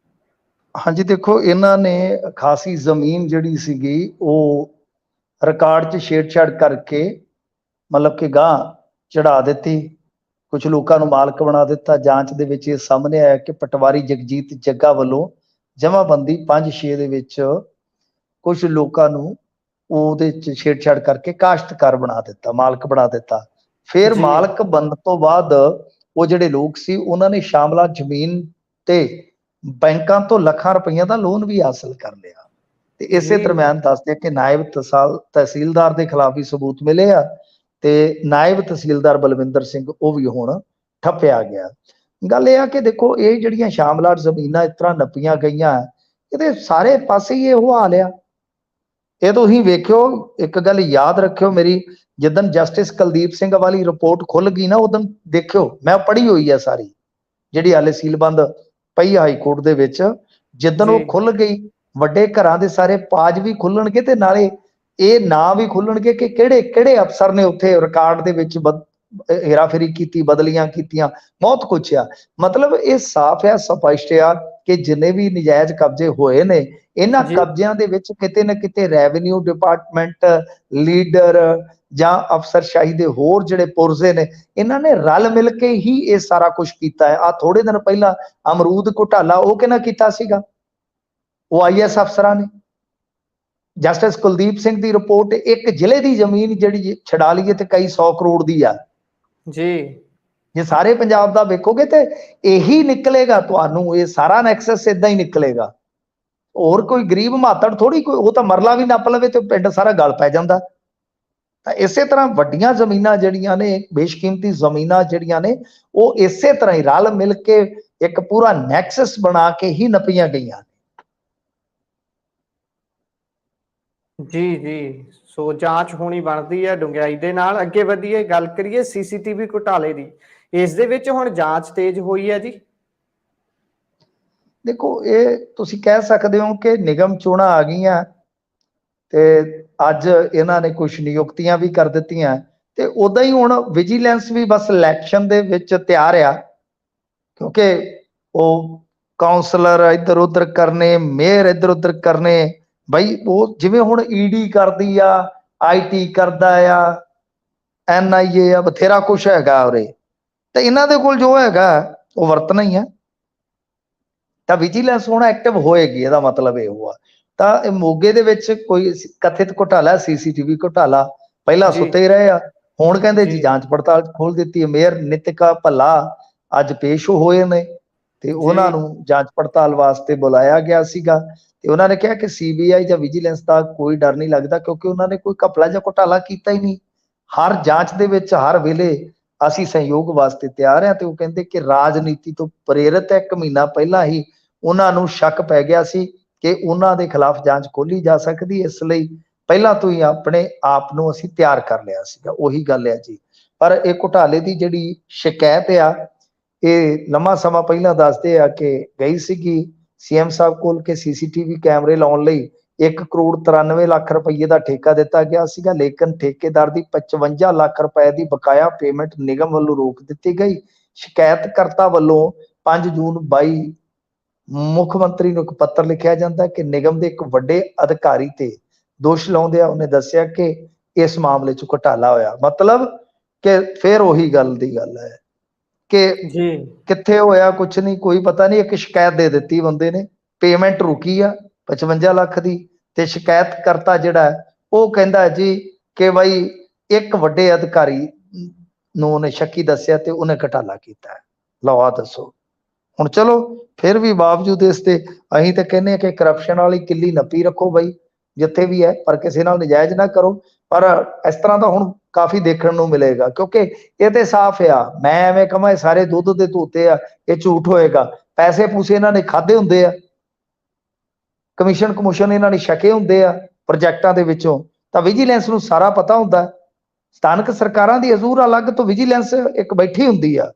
[SPEAKER 2] ਹਾਂਜੀ, ਦੇਖੋ ਇਹਨਾਂ ਨੇ ਖਾਸੀ ਜ਼ਮੀਨ ਜਿਹੜੀ ਸੀਗੀ ਉਹ ਰਿਕਾਰਡ 'ਚ ਛੇੜਛਾੜ ਕਰਕੇ ਮਤਲਬ ਕਿ ਗਾਂਹ ਚੜਾ ਦਿੱਤੀ, ਕੁਝ ਲੋਕਾਂ ਨੂੰ ਮਾਲਕ ਬਣਾ ਦਿੱਤਾ। ਜਾਂਚ ਦੇ ਵਿੱਚ ਇਹ ਸਾਹਮਣੇ ਆਇਆ ਕਿ ਪਟਵਾਰੀ ਜਗਜੀਤ ਜੱਗਾ ਵੱਲੋਂ ਜਮ੍ਹਾਂਬੰਦੀ 5/6 ਦੇ ਵਿੱਚ ਕੁਝ ਲੋਕਾਂ ਨੂੰ ਉਹਦੇ 'ਚ ਛੇੜਛਾੜ ਕਰਕੇ ਕਾਸ਼ਤਕਾਰ ਬਣਾ ਦਿੱਤਾ, ਮਾਲਕ ਬਣਾ ਦਿੱਤਾ। ਫਿਰ ਮਾਲਕ ਬਣਨ ਤੋਂ ਬਾਅਦ ਉਹ ਜਿਹੜੇ ਲੋਕ ਸੀ ਉਹਨਾਂ ਨੇ ਸ਼ਾਮਲਾ ਜ਼ਮੀਨ ਤੇ ਬੈਂਕਾਂ ਤੋਂ ਲੱਖਾਂ ਰੁਪਈਆ ਦਾ ਲੋਨ ਵੀ ਹਾਸਲ ਕਰ ਲਿਆ। ਤੇ ਇਸੇ ਦਰਮਿਆਨ ਦੱਸਦੇ ਕਿ ਨਾਇਬ ਤਹਿਸੀਲਦਾਰ ਦੇ ਖਿਲਾਫ ਵੀ ਸਬੂਤ ਮਿਲੇ ਆ, ਤੇ ਨਾਇਬ ਤਹਿਸੀਲਦਾਰ ਬਲਵਿੰਦਰ ਸਿੰਘ ਉਹ ਵੀ ਹੁਣ ਠੱਪਿਆ ਗਿਆ। ਗੱਲ ਇਹ ਆ ਕਿ ਦੇਖੋ ਇਹ ਜਿਹੜੀਆਂ ਸ਼ਾਮਲਾਟ ਜ਼ਮੀਨਾਂ ਇਸ ਤਰ੍ਹਾਂ ਨੱਪੀਆਂ ਗਈਆਂ, ਇਹਦੇ ਸਾਰੇ ਪਾਸੇ ਹੀ ਇਹੋ ਹਾਲ ਆ। ਇਹ ਤੁਸੀਂ ਵੇਖਿਓ, ਇੱਕ ਗੱਲ ਯਾਦ ਰੱਖਿਓ ਮੇਰੀ, ਜਿੱਦਣ ਜਸਟਿਸ ਕੁਲਦੀਪ ਸਿੰਘ ਵਾਲੀ ਰਿਪੋਰਟ ਖੁੱਲ ਗਈ ਨਾ, ਉਦੋਂ ਦੇਖਿਓ, ਮੈਂ ਪੜ੍ਹੀ ਹੋਈ ਆ ਸਾਰੀ, ਜਿਹੜੀ ਹਾਲੇ ਸੀਲਬੰਦ ਪਈ ਹਾਈ ਕੋਰਟ ਦੇ ਵਿੱਚ। ਜਿੱਦਣ ਉਹ ਖੁੱਲ ਗਈ, ਵੱਡੇ ਘਰਾਂ ਦੇ ਸਾਰੇ ਪਾਜ ਵੀ ਖੁੱਲਣਗੇ ਤੇ ਨਾਲੇ ਇਹ ਨਾਂ ਵੀ ਖੁੱਲਣਗੇ ਕਿ ਕਿਹੜੇ ਕਿਹੜੇ ਅਫਸਰ ਨੇ ਉੱਥੇ ਰਿਕਾਰਡ ਦੇ ਵਿੱਚ ਹੇਰਾਫੇਰੀ ਕੀਤੀ, ਬਦਲੀਆਂ ਕੀਤੀਆਂ, ਬਹੁਤ ਕੁਛ ਆ। ਮਤਲਬ ਇਹ ਸਾਫ਼ ਆ, ਸਪਸ਼ਟ ਆ ਕਿ ਜਿੰਨੇ ਵੀ ਨਜਾਇਜ਼ ਕਬਜ਼ੇ ਹੋਏ ਨੇ, ਇਹਨਾਂ ਕਬਜ਼ਿਆਂ ਦੇ ਵਿੱਚ ਕਿਤੇ ਨਾ ਕਿਤੇ ਰੈਵਨਿਊ ਡਿਪਾਰਟਮੈਂਟ, ਲੀਡਰ ਜਾਂ ਅਫਸਰਸ਼ਾਹੀ ਦੇ ਹੋਰ ਜਿਹੜੇ ਪੁਰਜ਼ੇ ਨੇ, ਇਹਨਾਂ ਨੇ ਰਲ ਮਿਲ ਕੇ ਹੀ ਇਹ ਸਾਰਾ ਕੁਝ ਕੀਤਾ ਹੈ। ਆ ਥੋੜੇ ਦਿਨ ਪਹਿਲਾਂ ਅਮਰੂਦ ਘੁਟਾਲਾ ਉਹ ਕਿਹਨਾਂ ਕੀਤਾ ਸੀਗਾ? ਉਹ ਆਈਐਸ ਅਫਸਰਾਂ ਨੇ। ਜਸਟਿਸ ਕੁਲਦੀਪ ਸਿੰਘ ਦੀ ਰਿਪੋਰਟ, ਇੱਕ ਜ਼ਿਲ੍ਹੇ ਦੀ ਜ਼ਮੀਨ ਜਿਹੜੀ ਛਡਾ ਲਈਏ ਤੇ ਕਈ 100 ਕਰੋੜ ਦੀ ਆ
[SPEAKER 1] ਜੀ।
[SPEAKER 2] ਜੇ ਸਾਰੇ ਪੰਜਾਬ ਦਾ ਵੇਖੋਗੇ ਤੇ ਇਹੀ ਨਿਕਲੇਗਾ ਤੁਹਾਨੂੰ, ਇਹ ਸਾਰਾ ਨੈਕਸਸ ਇਦਾਂ ਹੀ ਨਿਕਲੇਗਾ। ਹੋਰ ਕੋਈ ਗਰੀਬ ਮਾਤੜ ਥੋੜੀ ਕੋਈ, ਉਹ ਤਾਂ ਮਰਲਾ ਵੀ ਨੱਪ ਲਵੇ ਤੇ ਪਿੰਡ ਸਾਰਾ ਗਲ ਪੈ ਜਾਂਦਾ। ਤਾਂ ਇਸੇ ਤਰ੍ਹਾਂ ਵੱਡੀਆਂ ਜ਼ਮੀਨਾਂ ਜਿਹੜੀਆਂ ਨੇ, ਬੇਸ਼ਕੀਮਤੀ ਜ਼ਮੀਨਾਂ ਜਿਹੜੀਆਂ ਨੇ, ਉਹ ਇਸੇ ਤਰ੍ਹਾਂ ਹੀ ਰਲ ਮਿਲ ਕੇ ਇੱਕ ਪੂਰਾ ਨੈਕਸਸ ਬਣਾ ਕੇ ਹੀ ਨੱਪੀਆਂ ਗਈਆਂ।
[SPEAKER 1] ਜੀ ਜੀ, ਸੋ ਜਾਂਚ ਹੋਣੀ ਬਣਦੀ ਹੈ ਡੂੰਘਾਈ ਦੇ ਨਾਲ। ਅੱਗੇ ਵਧੀਏ, ਗੱਲ ਕਰੀਏ ਸੀਸੀਟੀਵੀ ਘੁਟਾਲੇ ਦੀ। ਇਸ ਦੇ ਵਿੱਚ ਹੁਣ ਜਾਂਚ ਤੇਜ਼ ਹੋਈ ਹੈ ਜੀ। ਦੇਖੋ,
[SPEAKER 2] ਇਹ ਤੁਸੀਂ ਕਹਿ ਸਕਦੇ ਹੋ ਕਿ ਨਿਗਮ ਚੋਣਾਂ ਆ ਗਈਆਂ ਤੇ ਅੱਜ ਇਹਨਾਂ ਨੇ ਕੁਝ ਨਿਯੁਕਤੀਆਂ ਵੀ ਕਰ ਦਿੱਤੀਆਂ, ਤੇ ਉਦਾਂ ਹੀ ਹੁਣ ਵਿਜੀਲੈਂਸ ਵੀ ਬਸ ਇਲੈਕਸ਼ਨ ਦੇ ਵਿੱਚ ਤਿਆਰ ਆ, ਕਿਉਂਕਿ ਉਹ ਕਾਉਂਸਲਰ ਇੱਧਰ ਉੱਧਰ ਕਰਨੇ, ਮੇਅਰ ਇੱਧਰ ਉੱਧਰ ਕਰਨੇ। ਬਈ ਉਹ ਜਿਵੇਂ ਹੁਣ ਈਡੀ ਕਰਦੀ ਆ, ਆਈਟੀ ਕਰਦਾ ਆ, NIA ਆ, ਬਥੇਰਾ ਕੁਛ ਹੈਗਾ ਉਰੇ, ਤੇ ਇਹਨਾਂ ਦੇ ਕੋਲ ਜੋ ਹੈਗਾ ਉਹ ਵਰਤਣਾ ਹੀ ਆ। ਤਾਂ ਵਿਜੀਲੈਂਸ ਹੁਣ ਐਕਟਿਵ ਹੋਏਗੀ, ਇਹਦਾ ਮਤਲਬ ਇਹ ਹੋਆ। ਤਾਂ ਇਹ ਮੋਗੇ ਦੇ ਵਿੱਚ ਕੋਈ ਕਥਿਤ ਘੁਟਾਲਾ, ਸੀਸੀਟੀਵੀ ਘੁਟਾਲਾ, ਪਹਿਲਾਂ ਸੁੱਤੇ ਹੀ ਰਹੇ ਆ, ਹੁਣ ਕਹਿੰਦੇ ਜੀ ਜਾਂਚ ਪੜਤਾਲ ਖੋਲ ਦਿੱਤੀ ਹੈ। ਮੇਅਰ ਨਿਤਿਕਾ ਭੱਲਾ ਅੱਜ ਪੇਸ਼ ਹੋਏ ਨੇ ਤੇ ਉਹਨਾਂ ਨੂੰ ਜਾਂਚ ਪੜਤਾਲ ਵਾਸਤੇ ਬੁਲਾਇਆ ਗਿਆ ਸੀਗਾ, ਤੇ ਉਹਨਾਂ ਨੇ ਕਿਹਾ ਕਿ CBI ਜਾਂ ਵਿਜੀਲੈਂਸ ਦਾ ਕੋਈ ਡਰ ਨਹੀਂ ਲੱਗਦਾ, ਕਿਉਂਕਿ ਉਹਨਾਂ ਨੇ ਕੋਈ ਘਪਲਾ ਜਾਂ ਘੁਟਾਲਾ ਕੀਤਾ ਹੀ ਨਹੀਂ। ਹਰ ਜਾਂਚ ਦੇ ਵਿੱਚ ਹਰ ਵੇਲੇ ਅਸੀਂ ਸਹਿਯੋਗ ਵਾਸਤੇ ਤਿਆਰ ਹਾਂ। ਤੇ ਉਹ ਕਹਿੰਦੇ ਕਿ ਰਾਜਨੀਤੀ ਤੋਂ ਪ੍ਰੇਰਿਤ 1 ਮਹੀਨਾ ਪਹਿਲਾਂ ਹੀ ਉਹਨਾਂ ਨੂੰ ਸ਼ੱਕ ਪੈ ਗਿਆ ਸੀ ਕਿ ਉਹਨਾਂ ਦੇ ਖਿਲਾਫ ਜਾਂਚ ਖੋਲੀ ਜਾ ਸਕਦੀ, ਇਸ ਲਈ ਪਹਿਲਾਂ ਤੋਂ ਹੀ ਆਪਣੇ ਆਪ ਨੂੰ ਅਸੀਂ ਤਿਆਰ ਕਰ ਲਿਆ ਸੀਗਾ। ਉਹੀ ਗੱਲ ਹੈ ਜੀ। ਪਰ ਇਹ ਘੁਟਾਲੇ ਦੀ ਜਿਹੜੀ ਸ਼ਿਕਾਇਤ ਆ, ਇਹ ਲੰਮਾ ਸਮਾਂ ਪਹਿਲਾਂ ਦੱਸਦੇ ਆ ਕਿ ਗਈ ਸੀਗੀ CM ਸਾਹਿਬ ਕੋਲ ਕਿ CCTV ਕੈਮਰੇ ਲਾਉਣ ਲਈ 1 ਕਰੋੜ 93 ਲੱਖ ਰੁਪਏ ਦਾ ਠੇਕਾ ਦਿੱਤਾ ਗਿਆ ਸੀਗਾ, ਲੇਕਿਨ ਠੇਕੇਦਾਰ ਦੀ 55 ਲੱਖ ਰੁਪਏ ਦੀ ਬਕਾਇਆ ਪੇਮੈਂਟ ਨਿਗਮ ਵੱਲੋਂ ਰੋਕ ਦਿੱਤੀ ਗਈ। ਸ਼ਿਕਾਇਤਕਰਤਾ ਵੱਲੋਂ 5 ਜੂਨ 22 ਮੁੱਖ ਮੰਤਰੀ ਨੂੰ ਇੱਕ ਪੱਤਰ ਲਿਖਿਆ ਜਾਂਦਾ ਕਿ ਨਿਗਮ ਦੇ ਇੱਕ ਵੱਡੇ ਅਧਿਕਾਰੀ ਤੇ ਦੋਸ਼ ਲਾਉਂਦੇ ਆ। ਉਹਨੇ ਦੱਸਿਆ ਕਿ ਇਸ ਮਾਮਲੇ 'ਚ ਘੁਟਾਲਾ ਹੋਇਆ। ਮਤਲਬ ਕਿ ਫਿਰ ਉਹੀ ਗੱਲ ਦੀ ਗੱਲ ਹੈ ਕਿ ਕਿੱਥੇ ਹੋਇਆ ਕੁਛ ਨਹੀਂ, ਕੋਈ ਪਤਾ ਨਹੀਂ। ਇੱਕ ਸ਼ਿਕਾਇਤ ਦੇ ਦਿੱਤੀ ਬੰਦੇ ਨੇ, ਪੇਮੈਂਟ ਰੁਕੀ ਆ 55 ਲੱਖ ਦੀ, ਤੇ ਸ਼ਿਕਾਇਤਕਰਤਾ ਜਿਹੜਾ ਉਹ ਕਹਿੰਦਾ ਜੀ ਕਿ ਬਈ ਇੱਕ ਵੱਡੇ ਅਧਿਕਾਰੀ ਨੂੰ ਉਹਨੇ ਸ਼ੱਕੀ ਦੱਸਿਆ ਤੇ ਉਹਨੇ ਘੁਟਾਲਾ ਕੀਤਾ। ਲਓ ਆ ਦੱਸੋ ਹੁਣ। ਚਲੋ ਫਿਰ ਵੀ ਬਾਵਜੂਦ ਇਸ ਤੇ ਅਸੀਂ ਤਾਂ ਕਹਿੰਦੇ ਹਾਂ ਕਿ ਕਰਪਸ਼ਨ ਵਾਲੀ ਕਿੱਲੀ ਨੱਪੀ ਰੱਖੋ ਬਈ, ਜਿੱਥੇ ਵੀ ਹੈ, ਪਰ ਕਿਸੇ ਨਾਲ ਨਜਾਇਜ਼ ਨਾ ਕਰੋ। ਪਰ ਇਸ ਤਰ੍ਹਾਂ ਦਾ ਹੁਣ ਕਾਫੀ ਦੇਖਣ ਨੂੰ ਮਿਲੇਗਾ, ਕਿਉਂਕਿ ਇਹ ਤੇ ਸਾਫ਼ ਆ। ਮੈਂ ਐਵੇਂ ਕਹਾਂ ਇਹ ਸਾਰੇ ਦੁੱਧ ਦੇ ਧੋਤੇ ਆ, ਇਹ ਝੂਠ ਹੋਏਗਾ। ਪੈਸੇ ਪੂਸੇ ਇਹਨਾਂ ਨੇ ਖਾਦੇ ਹੁੰਦੇ ਆ, ਕਮਿਸ਼ਨ ਇਹਨਾਂ ਨੇ ਛਕੇ ਹੁੰਦੇ ਆ ਪ੍ਰੋਜੈਕਟਾਂ ਦੇ ਵਿੱਚੋਂ, ਤਾਂ ਵਿਜੀਲੈਂਸ ਨੂੰ ਸਾਰਾ ਪਤਾ ਹੁੰਦਾ। ਸਥਾਨਕ ਸਰਕਾਰਾਂ ਦੀ ਹਜ਼ੂਰ ਅਲੱਗ ਤੋਂ ਵਿਜੀਲੈਂਸ ਇੱਕ ਬੈਠੀ ਹੁੰਦੀ ਆ,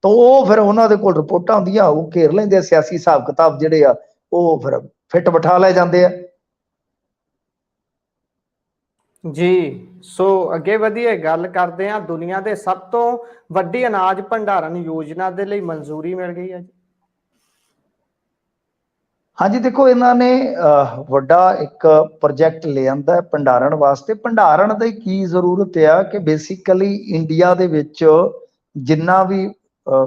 [SPEAKER 2] ਤਾਂ ਉਹ ਫਿਰ ਉਹਨਾਂ ਦੇ ਕੋਲ ਰਿਪੋਰਟਾਂ ਹੁੰਦੀਆਂ, ਉਹ ਘੇਰ ਲੈਂਦੇ ਆ। ਸਿਆਸੀ ਹਿਸਾਬ ਕਿਤਾਬ ਜਿਹੜੇ ਆ ਉਹ ਫਿਰ ਫਿੱਟ ਬਿਠਾ ਲੈ ਜਾਂਦੇ ਆ।
[SPEAKER 1] ਜੀ, ਸੋ ਅੱਗੇ ਵਧੀਏ, ਗੱਲ ਕਰਦੇ ਹਾਂ। ਦੁਨੀਆ ਦੇ ਸਭ ਤੋਂ ਵੱਡੀ ਅਨਾਜ ਭੰਡਾਰਨ ਯੋਜਨਾ ਦੇ ਲਈ ਮਨਜ਼ੂਰੀ ਮਿਲ ਗਈ ਹੈ ਜੀ।
[SPEAKER 2] ਹਾਂਜੀ, ਦੇਖੋ ਇਹਨਾਂ ਨੇ ਵੱਡਾ ਇੱਕ ਪ੍ਰੋਜੈਕਟ ਲਿਆਂਦਾ ਭੰਡਾਰਨ ਵਾਸਤੇ। ਭੰਡਾਰਨ ਦੀ ਕੀ ਜ਼ਰੂਰਤ ਆ ਕਿ ਬੇਸਿਕਲੀ ਇੰਡੀਆ ਦੇ ਵਿੱਚ ਜਿੰਨਾ ਵੀ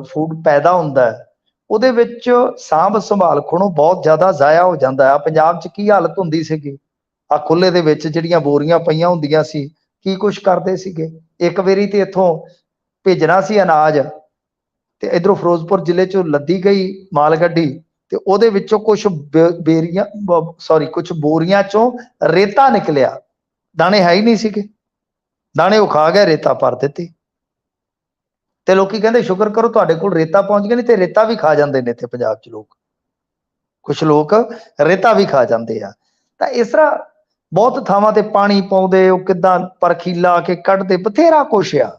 [SPEAKER 2] ਫੂਡ ਪੈਦਾ ਹੁੰਦਾ ਹੈ ਉਹਦੇ ਵਿੱਚ ਸਾਂਭ ਸੰਭਾਲ ਖੁਣੋਂ ਬਹੁਤ ਜ਼ਿਆਦਾ ਜ਼ਾਇਆ ਹੋ ਜਾਂਦਾ ਹੈ। ਪੰਜਾਬ 'ਚ ਕੀ ਹਾਲਤ ਹੁੰਦੀ ਸੀਗੀ, ਆ ਖੁੱਲੇ ਦੇ ਵਿੱਚ ਜਿਹੜੀਆਂ ਬੋਰੀਆਂ ਪਈਆਂ ਹੁੰਦੀਆਂ ਸੀ, ਕੀ ਕੁਛ ਕਰਦੇ ਸੀਗੇ। ਇੱਕ ਵਾਰੀ ਤੇ ਇੱਥੋਂ ਭੇਜਣਾ ਸੀ ਅਨਾਜ, ਤੇ ਇਧਰੋਂ ਫਿਰੋਜ਼ਪੁਰ ਜ਼ਿਲ੍ਹੇ 'ਚੋਂ ਲੱਦੀ ਗਈ ਮਾਲ ਗੱਡੀ, ਤੇ ਉਹਦੇ ਵਿੱਚੋਂ ਕੁਛ ਬੋਰੀਆਂ ਚੋਂ ਰੇਤਾ ਨਿਕਲਿਆ। ਦਾਣੇ ਹੈ ਹੀ ਨਹੀਂ ਸੀਗੇ, ਦਾਣੇ ਉਹ ਖਾ ਗਏ, ਰੇਤਾ ਭਰ ਦਿੱਤੀ। ਤੇ ਲੋਕੀ ਕਹਿੰਦੇ ਸ਼ੁਕਰ ਕਰੋ ਤੁਹਾਡੇ ਕੋਲ ਰੇਤਾ ਪਹੁੰਚ ਗਿਆ, ਨਹੀਂ ਤੇ ਰੇਤਾ ਵੀ ਖਾ ਜਾਂਦੇ ਨੇ ਇੱਥੇ ਪੰਜਾਬ 'ਚ ਲੋਕ। ਕੁਛ ਲੋਕ ਰੇਤਾ ਵੀ ਖਾ ਜਾਂਦੇ ਆ। ਤਾਂ ਇਸ ਤਰ੍ਹਾਂ ਬਹੁਤ ਥਾਵਾਂ ਤੇ ਪਾਣੀ ਪਾਉਂਦੇ, ਉਹ ਕਿੱਦਾਂ ਪਰਖੀ ਲਾ ਕੇ ਕੱਢਦੇ, ਬਥੇਰਾ ਕੁਛ ਆ।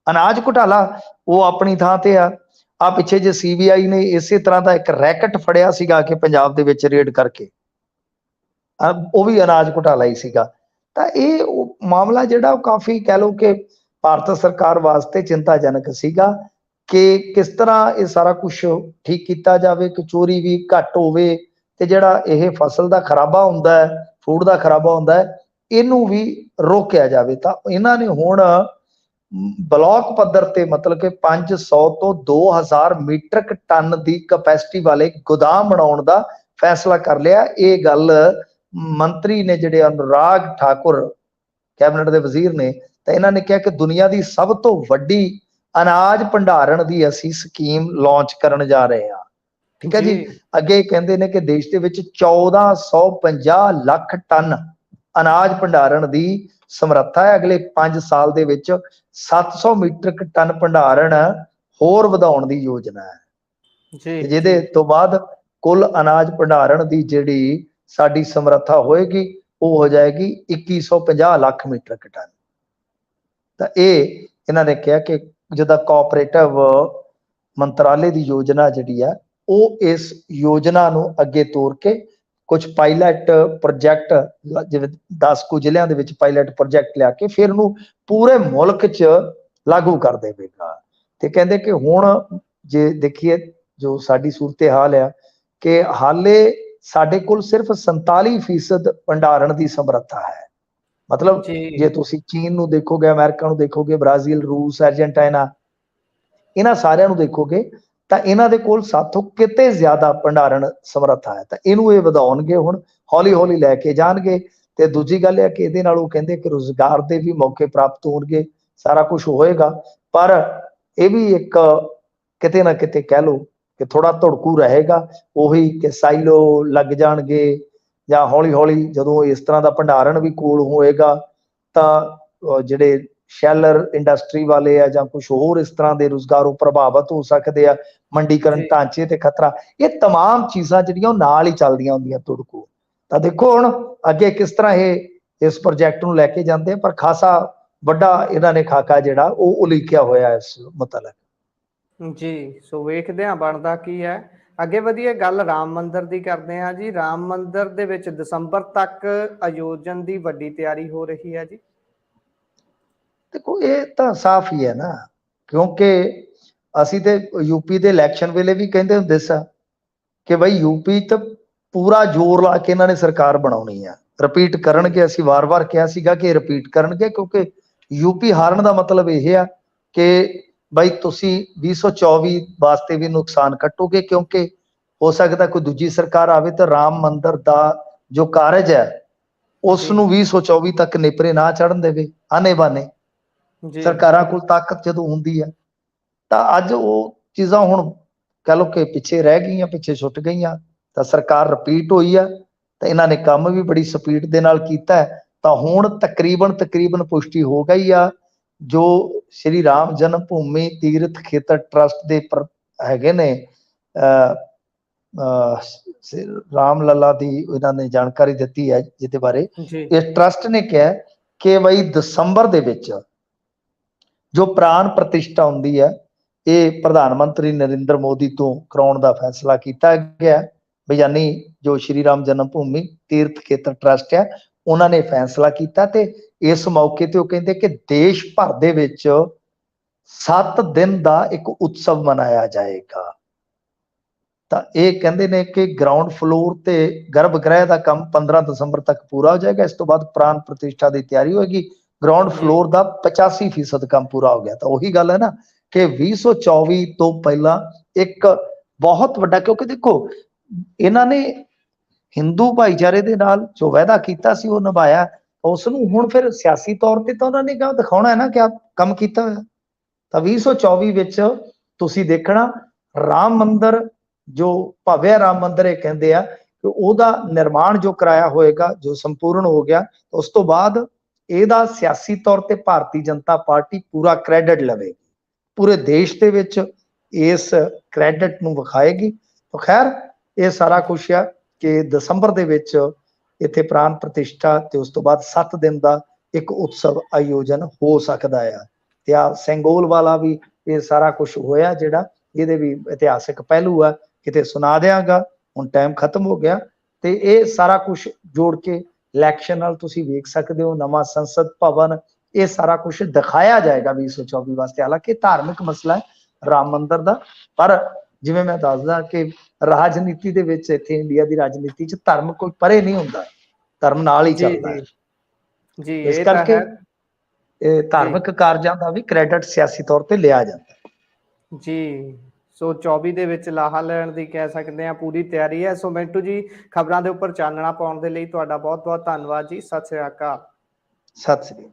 [SPEAKER 2] ਅਨਾਜ ਘੁਟਾਲਾ ਉਹ ਆਪਣੀ ਥਾਂ ਤੇ ਆ। ਪਿੱਛੇ ਜੇ CBI ਨੇ ਇਸੇ ਤਰ੍ਹਾਂ ਦਾ ਇੱਕ ਰੈਕਟ ਫੜਿਆ ਸੀਗਾ ਕਿ ਪੰਜਾਬ ਦੇ ਵਿੱਚ ਰੇਡ ਕਰਕੇ, ਉਹ ਵੀ ਅਨਾਜ ਘੁਟਾਲਾ ਹੀ ਸੀਗਾ। ਤਾਂ ਇਹ ਮਾਮਲਾ ਜਿਹੜਾ ਉਹ ਕਾਫੀ ਕਹਿ ਲਓ ਕਿ ਭਾਰਤ ਸਰਕਾਰ ਵਾਸਤੇ ਚਿੰਤਾਜਨਕ ਸੀਗਾ ਕਿ ਕਿਸ ਤਰ੍ਹਾਂ ਇਹ ਸਾਰਾ ਕੁਝ ਠੀਕ ਕੀਤਾ ਜਾਵੇ ਕਿ ਚੋਰੀ ਵੀ ਘੱਟ ਹੋਵੇ, ਤੇ ਜਿਹੜਾ ਇਹ ਫਸਲ ਦਾ ਖਰਾਬਾ ਹੁੰਦਾ ਹੈ, ਫੂਡ ਦਾ ਖਰਾਬਾ ਹੁੰਦਾ ਹੈ, ਇਹਨੂੰ ਵੀ ਰੋਕਿਆ ਜਾਵੇ। ਤਾਂ ਇਹਨਾਂ ਨੇ ਹੁਣ ਬਲਾਕ ਪੱਧਰ ਤੇ ਮਤਲਬ ਕਿ 500 ਤੋਂ 2000 ਮੀਟ੍ਰਿਕ ਟਨ ਦੀ ਕਪੈਸਿਟੀ ਵਾਲੇ ਗੋਦਾਮ ਬਣਾਉਣ ਦਾ ਫੈਸਲਾ ਕਰ ਲਿਆ। ਇਹ ਗੱਲ ਮੰਤਰੀ ਨੇ ਜਿਹੜੇ ਅਨੁਰਾਗ ਠਾਕੁਰ ਕੈਬਨਿਟ ਦੇ ਵਜ਼ੀਰ ਨੇ, ਤਾਂ ਇਹਨਾਂ ਨੇ ਕਿਹਾ ਕਿ ਦੁਨੀਆ ਦੀ ਸਭ ਤੋਂ ਵੱਡੀ ਅਨਾਜ ਭੰਡਾਰਨ ਦੀ ਅਸੀਂ ਸਕੀਮ ਲਾਂਚ ਕਰਨ ਜਾ ਰਹੇ ਹਾਂ। ਠੀਕ ਹੈ ਜੀ। ਅੱਗੇ ਕਹਿੰਦੇ ਨੇ ਕਿ ਦੇਸ਼ ਦੇ ਵਿੱਚ 1450 ਲੱਖ ਟਨ ਅਨਾਜ ਭੰਡਾਰਨ ਦੀ ਸਮਰੱਥਾ ਹੈ। ਅਗਲੇ 5 ਸਾਲ ਦੇ ਵਿੱਚ 700 ਮੀਟ੍ਰਿਕ ਟਨ ਭੰਡਾਰਨ ਹੋਰ ਵਧਾਉਣ ਦੀ ਯੋਜਨਾ ਹੈ, ਜਿਹਦੇ ਤੋਂ ਬਾਅਦ ਕੁੱਲ ਅਨਾਜ ਭੰਡਾਰਨ ਦੀ ਜਿਹੜੀ ਸਾਡੀ ਸਮਰੱਥਾ ਹੋਏਗੀ ਉਹ ਹੋ ਜਾਏਗੀ 2150 ਲੱਖ ਮੀਟ੍ਰਿਕ ਟਨ। ਤਾਂ ਇਹ ਇਹਨਾਂ ਨੇ ਕਿਹਾ ਕਿ ਜਿੱਦਾਂ ਕੋਆਪਰੇਟਿਵ ਮੰਤਰਾਲੇ ਦੀ ਯੋਜਨਾ ਜਿਹੜੀ ਆ, ਉਹ ਇਸ ਯੋਜਨਾ ਨੂੰ ਅੱਗੇ ਤੋਰ ਕੇ ਕੁਝ ਪਾਇਲਟ ਪ੍ਰੋਜੈਕਟ, ਜਿਵੇਂ 10 ਕੁ ਜ਼ਿਲ੍ਹਿਆਂ ਦੇ ਵਿੱਚ ਪਾਇਲਟ ਪ੍ਰੋਜੈਕਟ ਲਿਆ ਕੇ ਫਿਰ ਉਹਨੂੰ ਪੂਰੇ ਮੁਲਕ 'ਚ ਲਾਗੂ ਕਰ ਦੇਵੇਗਾ। ਤੇ ਕਹਿੰਦੇ ਕਿ ਹੁਣ ਜੇ ਦੇਖੀਏ ਜੋ ਸਾਡੀ ਸੂਰਤ ਹਾਲ ਆ ਕਿ ਹਾਲੇ ਸਾਡੇ ਕੋਲ ਸਿਰਫ 47% ਭੰਡਾਰਨ ਦੀ ਸਮਰੱਥਾ ਹੈ। ਮਤਲਬ ਜੇ ਤੁਸੀਂ ਚੀਨ ਨੂੰ ਦੇਖੋਗੇ, ਅਮਰੀਕਾ ਨੂੰ ਦੇਖੋਗੇ, ਬ੍ਰਾਜ਼ੀਲ, ਰੂਸ, ਅਰਜਨਟਾਈਨਾ, ਇਹਨਾਂ ਸਾਰਿਆਂ ਨੂੰ ਦੇਖੋਗੇ ਤਾਂ ਇਹਨਾਂ ਦੇ ਕੋਲ ਸਾਥੋਂ ਕਿਤੇ ਜ਼ਿਆਦਾ ਭੰਡਾਰਨ ਸਮਰੱਥਾ ਹੈ। ਤਾਂ ਇਹਨੂੰ ਇਹ ਵਧਾਉਣਗੇ, ਹੁਣ ਹੌਲੀ ਹੌਲੀ ਲੈ ਕੇ ਜਾਣਗੇ। ਤੇ ਦੂਜੀ ਗੱਲ ਹੈ ਕਿ ਇਹਦੇ ਨਾਲ ਉਹ ਕਹਿੰਦੇ ਕਿ ਰੁਜ਼ਗਾਰ ਦੇ ਵੀ ਮੌਕੇ ਪ੍ਰਾਪਤ ਹੋਣਗੇ, ਸਾਰਾ ਕੁਝ ਹੋਏਗਾ। ਪਰ ਇਹ ਵੀ ਇੱਕ ਕਿਤੇ ਨਾ ਕਿਤੇ ਕਹਿ ਲਓ ਕਿ ਥੋੜਾ ਧੜਕੂ ਰਹੇਗਾ, ਉਹੀ ਕਿ ਸਾਈਲੋ ਲੱਗ ਜਾਣਗੇ, ਜਾਂ ਹੌਲੀ ਹੌਲੀ ਜਦੋਂ ਇਸ ਤਰ੍ਹਾਂ ਦਾ ਭੰਡਾਰਨ ਵੀ ਕੋਲ ਹੋਏਗਾ ਤਾਂ ਜਿਹੜੇ ਸ਼ੈਲਰ ਇੰਡਸਟਰੀ ਵਾਲੇ ਆ ਜਾਂ ਕੁਝ ਹੋਰ ਇਸ ਤਰ੍ਹਾਂ ਦੇ ਰੁਜ਼ਗਾਰ ਉਹ ਪ੍ਰਭਾਵਿਤ ਹੋ ਸਕਦੇ ਆ, ਮੰਡੀਕਰਨ ਢਾਂਚੇ ਤੇ ਖਤਰਾ, ਇਹ तमाम ਚੀਜ਼ਾਂ ਜਿਹੜੀਆਂ ਉਹ ਨਾਲ ਹੀ ਚੱਲਦੀਆਂ ਹੁੰਦੀਆਂ ਤੁੜਕੂ। ਤਾਂ ਦੇਖੋ ਹੁਣ ਅੱਗੇ ਕਿਸ ਤਰ੍ਹਾਂ ਇਹ ਇਸ ਪ੍ਰੋਜੈਕਟ ਨੂੰ ਲੈ ਕੇ ਜਾਂਦੇ, ਪਰ ਖਾਸਾ ਵੱਡਾ ਇਹਨਾਂ ਨੇ ਖਾਕਾ ਜਿਹੜਾ ਉਹ ਉਲੀਕਿਆ ਹੋਇਆ ਇਸ ਮੁਤਲਕ।
[SPEAKER 1] ਜੀ, ਸੋ ਵੇਖਦੇ ਹਾਂ ਬਣਦਾ ਕੀ ਹੈ। ਅੱਗੇ ਵਧੀਏ, ਗੱਲ ਰਾਮ ਮੰਦਿਰ ਦੀ ਕਰਦੇ ਹਾਂ ਜੀ। ਰਾਮ ਮੰਦਿਰ ਦੇ ਵਿੱਚ ਦਸੰਬਰ ਤੱਕ ਆਯੋਜਨ ਦੀ ਵੱਡੀ ਤਿਆਰੀ ਹੋ ਰਹੀ ਹੈ ਜੀ।
[SPEAKER 2] ਦੇਖੋ ਇਹ ਤਾਂ ਸਾਫ਼ ਹੀ ਹੈ ਨਾ, ਕਿਉਂਕਿ ਅਸੀਂ ਤੇ ਯੂਪੀ ਦੇ ਇਲੈਕਸ਼ਨ ਵੇਲੇ ਵੀ ਕਹਿੰਦੇ ਹੁੰਦੇ ਸਾਂ ਕਿ ਬਈ ਯੂਪੀ ਤੇ ਪੂਰਾ ਜ਼ੋਰ ਲਾ ਕੇ ਇਹਨਾਂ ਨੇ ਸਰਕਾਰ ਬਣਾਉਣੀ ਆ, ਰਿਪੀਟ ਕਰਨਗੇ। ਅਸੀਂ ਵਾਰ-ਵਾਰ ਕਿਹਾ ਸੀਗਾ ਕਿ ਰਿਪੀਟ ਕਰਨਗੇ, ਕਿਉਂਕਿ ਯੂਪੀ ਹਾਰਨ ਦਾ ਮਤਲਬ ਇਹ ਆ ਕਿ ਬਈ ਤੁਸੀਂ 2024 ਵਾਸਤੇ ਵੀ ਨੁਕਸਾਨ ਕੱਟੋਗੇ, ਕਿਉਂਕਿ ਹੋ ਸਕਦਾ ਕੋਈ ਦੂਜੀ ਸਰਕਾਰ ਆਵੇ ਤਾਂ ਰਾਮ ਮੰਦਿਰ ਦਾ ਜੋ ਕਾਰਜ ਹੈ ਉਸ ਨੂੰ 2024 ਤੱਕ ਨੇਪਰੇ ਨਾ ਚੜਨ ਦੇਵੇ। ਆਨੇ ਬਾਨੇ ਸਰਕਾਰਾਂ ਕੋਲ ਤਾਕਤ ਜਦੋਂ ਹੁੰਦੀ ਹੈ ਤਾਂ ਅੱਜ ਉਹ ਚੀਜ਼ਾਂ ਹੁਣ ਕਹ ਲਓ ਕਿ ਪਿੱਛੇ ਰਹਿ ਗਈਆਂ, ਪਿੱਛੇ ਛੁੱਟ ਗਈਆਂ। ਤਾਂ ਸਰਕਾਰ ਰਿਪੀਟ ਹੋਈ ਆ, ਤਾਂ ਇਹਨਾਂ ਨੇ ਕੰਮ ਵੀ ਬੜੀ ਸਪੀਡ ਦੇ ਨਾਲ ਕੀਤਾ ਹੈ। ਤਾਂ ਹੁਣ ਤਕਰੀਬਨ ਪੁਸ਼ਟੀ ਹੋ ਗਈ ਆ ਜੋ ਸ਼੍ਰੀ ਰਾਮ ਜਨਮ ਭੂਮੀ ਤੀਰਥ ਖੇਤਰ ਟਰਸਟ ਦੇ ਹੈਗੇ ਨੇ ਰਾਮ ਲੱਲਾ ਦੀ ਇਹਨਾਂ ਨੇ ਜਾਣਕਾਰੀ ਦਿੱਤੀ ਹੈ ਜਿਹਦੇ ਬਾਰੇ
[SPEAKER 1] ਜੀ
[SPEAKER 2] ਇਸ ਟਰਸਟ ਨੇ ਕਿਹਾ ਕਿ ਬਈ ਦਸੰਬਰ ਦੇ ਵਿੱਚ ਜੋ ਪ੍ਰਾਣ ਪ੍ਰਤਿਸ਼ਠਾ ਹੁੰਦੀ ਹੈ ਇਹ ਪ੍ਰਧਾਨ ਮੰਤਰੀ ਨਰਿੰਦਰ ਮੋਦੀ ਤੋਂ ਕਰਾਉਣ ਦਾ ਫੈਸਲਾ ਕੀਤਾ ਗਿਆ ਵੀ ਯਾਨੀ ਜੋ ਸ਼੍ਰੀ ਰਾਮ ਜਨਮ ਭੂਮੀ ਤੀਰਥ ਖੇਤਰ ਟਰਸਟ ਹੈ ਉਹਨਾਂ ਨੇ ਫੈਸਲਾ ਕੀਤਾ ਤੇ ਇਸ ਮੌਕੇ ਤੇ ਉਹ ਕਹਿੰਦੇ ਕਿ ਦੇਸ਼ ਭਰ ਦੇ ਵਿੱਚ 7 ਦਿਨ ਦਾ ਇੱਕ ਉਤਸਵ ਮਨਾਇਆ ਜਾਏਗਾ। ਤਾਂ ਇਹ ਕਹਿੰਦੇ ਨੇ ਕਿ ਗਰਾਊਂਡ ਫਲੋਰ ਤੇ ਗਰਭ ਗ੍ਰਹਿ ਦਾ ਕੰਮ 15 ਦਸੰਬਰ ਤੱਕ ਪੂਰਾ ਹੋ ਜਾਏਗਾ। ਇਸ ਤੋਂ ਬਾਅਦ ਪ੍ਰਾਣ ਪ੍ਰਤਿਸ਼ਠਾ ਦੀ ਤਿਆਰੀ ਹੋਏਗੀ। ਗਰਾਊਂਡ ਫਲੋਰ ਦਾ 85% ਕੰਮ ਪੂਰਾ ਹੋ ਗਿਆ। ਤਾਂ ਉਹੀ ਗੱਲ ਹੈ ਨਾ ਕਿ 2024 ਤੋਂ ਪਹਿਲਾਂ ਇੱਕ ਬਹੁਤ ਵੱਡਾ, ਕਿਉਂਕਿ ਦੇਖੋ ਇਹਨਾਂ ਨੇ ਹਿੰਦੂ ਭਾਈਚਾਰੇ ਦੇ ਨਾਲ ਜੋ ਵਾਅਦਾ ਕੀਤਾ ਸੀ ਉਹ ਨਿਭਾਇਆ, ਉਸ ਨੂੰ ਹੁਣ ਫਿਰ ਸਿਆਸੀ ਤੌਰ ਤੇ ਤਾਂ ਉਹਨਾਂ ਨੇ ਕਿਹਾ ਦਿਖਾਉਣਾ ਹੈ ਨਾ ਕਿ ਆਪ ਕੰਮ ਕੀਤਾ ਹੋਇਆ। ਤਾਂ 2024 ਵਿੱਚ ਤੁਸੀਂ ਦੇਖਣਾ ਰਾਮ ਮੰਦਿਰ ਜੋ ਭਵਿਆ ਰਾਮ ਮੰਦਿਰ ਇਹ ਕਹਿੰਦੇ ਆ ਕਿ ਉਹਦਾ ਨਿਰਮਾਣ ਜੋ ਕਰਾਇਆ ਹੋਏਗਾ ਜੋ ਸੰਪੂਰਨ ਹੋ ਗਿਆ, ਉਸ ਤੋਂ ਬਾਅਦ ਇਹਦਾ ਸਿਆਸੀ ਤੌਰ ਤੇ ਭਾਰਤੀ ਜਨਤਾ ਪਾਰਟੀ ਪੂਰਾ ਕ੍ਰੈਡਿਟ ਲਵੇਗੀ, ਪੂਰੇ ਦੇਸ਼ ਦੇ ਵਿੱਚ ਇਸ ਕ੍ਰੈਡਿਟ ਨੂੰ ਵਿਖਾਏਗੀ। ਤਾਂ ਖੈਰ ਇਹ ਸਾਰਾ ਕੁਛ ਆ ਕਿ ਦਸੰਬਰ ਦੇ ਵਿੱਚ ਇੱਥੇ ਪ੍ਰਾਣ ਪ੍ਰਤਿਸ਼ਠਾ ਤੇ ਉਸ ਤੋਂ ਬਾਅਦ 7 ਦਿਨ ਦਾ ਇੱਕ ਉਤਸਵ ਆਯੋਜਨ ਹੋ ਸਕਦਾ ਆ। ਤੇ ਆ ਸੈਂਗੋਲ ਵਾਲਾ ਵੀ ਇਹ ਸਾਰਾ ਕੁਝ ਹੋਇਆ ਜਿਹੜਾ ਇਹਦੇ ਵੀ ਇਤਿਹਾਸਿਕ ਪਹਿਲੂ ਆ, ਕਿਤੇ ਸੁਣਾ ਦਿਆਂਗਾ। ਹੁਣ ਟਾਈਮ ਖਤਮ ਹੋ ਗਿਆ ਤੇ ਇਹ ਸਾਰਾ ਕੁਝ ਜੋੜ ਕੇ ਇਲੈਕਸ਼ਨ ਨਾਲ ਤੁਸੀਂ ਵੇਖ ਸਕਦੇ ਹੋ। ਨਵਾਂ ਸੰਸਦ ਭਵਨ, ਇਹ ਸਾਰਾ ਕੁਝ ਦਿਖਾਇਆ ਜਾਏਗਾ 2024 ਵਾਸਤੇ। ਹਾਲਾਂਕਿ ਧਾਰਮਿਕ ਮਸਲਾ ਹੈ ਰਾਮ ਮੰਦਿਰ ਦਾ, ਪਰ ਜਿਵੇਂ ਮੈਂ ਦੱਸਦਾ ਕਿ ਰਾਜਨੀਤੀ ਦੇ ਵਿੱਚ ਇੱਥੇ ਇੰਡੀਆ ਦੀ ਰਾਜਨੀਤੀ 'ਚ ਧਰਮ ਕੋਈ ਪਰੇ ਨਹੀਂ ਹੁੰਦਾ, ਧਰਮ ਨਾਲ ਹੀ ਚੱਲਦਾ ਹੈ।
[SPEAKER 1] ਜੀ
[SPEAKER 2] ਇਸ
[SPEAKER 1] ਇਹ ਤਾਂ
[SPEAKER 2] ਕਰਕੇ
[SPEAKER 1] ਹੈ
[SPEAKER 2] ਇਹ ਧਾਰਮਿਕ ਕਾਰਜਾਂ ਦਾ ਵੀ ਕ੍ਰੈਡਿਟ ਸਿਆਸੀ ਤੌਰ ਤੇ ਲਿਆ ਜਾਂਦਾ
[SPEAKER 1] ਜੀ। ਸੋ 24 ਦੇ ਵਿੱਚ ਲਾਹਾ ਲੈਣ ਦੀ ਕਹਿ ਸਕਦੇ ਆ ਪੂਰੀ ਤਿਆਰੀ ਹੈ। ਸੋ ਮਿੰਟੂ ਜੀ, ਖਬਰਾਂ ਦੇ ਉੱਪਰ ਚਾਨਣਾ ਪਾਉਣ ਦੇ ਲਈ ਤੁਹਾਡਾ ਬਹੁਤ ਬਹੁਤ ਧੰਨਵਾਦ ਜੀ। ਸਤਿ ਸ੍ਰੀ ਅਕਾਲ।
[SPEAKER 2] ਸਤਿ ਸ੍ਰੀ ਅਕਾਲ।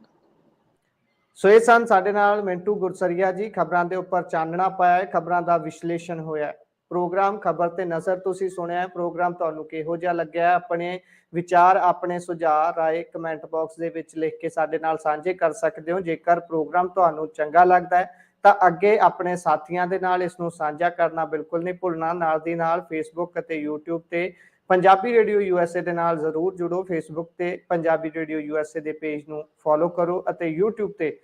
[SPEAKER 1] ਸੋ ਇਹ ਸਨ ਸਾਡੇ ਨਾਲ ਮਿੰਟੂ ਗੁਰਸਰੀਆ ਜੀ, ਖਬਰਾਂ ਦੇ ਉੱਪਰ ਚਾਨਣਾ ਪਾਇਆ, ਖਬਰਾਂ ਦਾ ਵਿਸ਼ਲੇਸ਼ਣ ਹੋਇਆ। ਪ੍ਰੋਗਰਾਮ ਖਬਰ ਤੇ ਨਜ਼ਰ ਤੁਸੀਂ ਸੁਣਿਆ। ਪ੍ਰੋਗਰਾਮ ਤੁਹਾਨੂੰ ਕਿਹੋ ਜਿਹਾ ਲੱਗਿਆ? ਆਪਣੇ ਵਿਚਾਰ, ਆਪਣੇ ਸੁਝਾਅ, ਰਾਏ ਕਮੈਂਟ ਬਾਕਸ ਦੇ ਵਿੱਚ ਲਿਖ ਕੇ ਸਾਡੇ ਨਾਲ ਸਾਂਝੇ ਕਰ ਸਕਦੇ ਹੋ। ਜੇਕਰ ਪ੍ਰੋਗਰਾਮ ਤੁਹਾਨੂੰ ਚੰਗਾ ਲੱਗਦਾ ਹੈ ਤਾਂ ਅੱਗੇ ਆਪਣੇ ਸਾਥੀਆਂ ਦੇ ਨਾਲ ਇਸ ਨੂੰ ਸਾਂਝਾ ਕਰਨਾ ਬਿਲਕੁਲ ਨਹੀਂ ਭੁੱਲਣਾ। ਨਾਲ ਦੀ ਨਾਲ ਫੇਸਬੁੱਕ ਅਤੇ ਯੂਟਿਊਬ ਤੇ ਪੰਜਾਬੀ ਰੇਡੀਓ USA ਦੇ ਨਾਲ ਜ਼ਰੂਰ ਜੁੜੋ। ਫੇਸਬੁੱਕ ਤੇ ਪੰਜਾਬੀ ਰੇਡੀਓ USA ਦੇ ਪੇਜ ਨੂੰ ਫੋਲੋ ਕਰੋ ਅਤੇ ਯੂਟਿਊਬ ਤੇ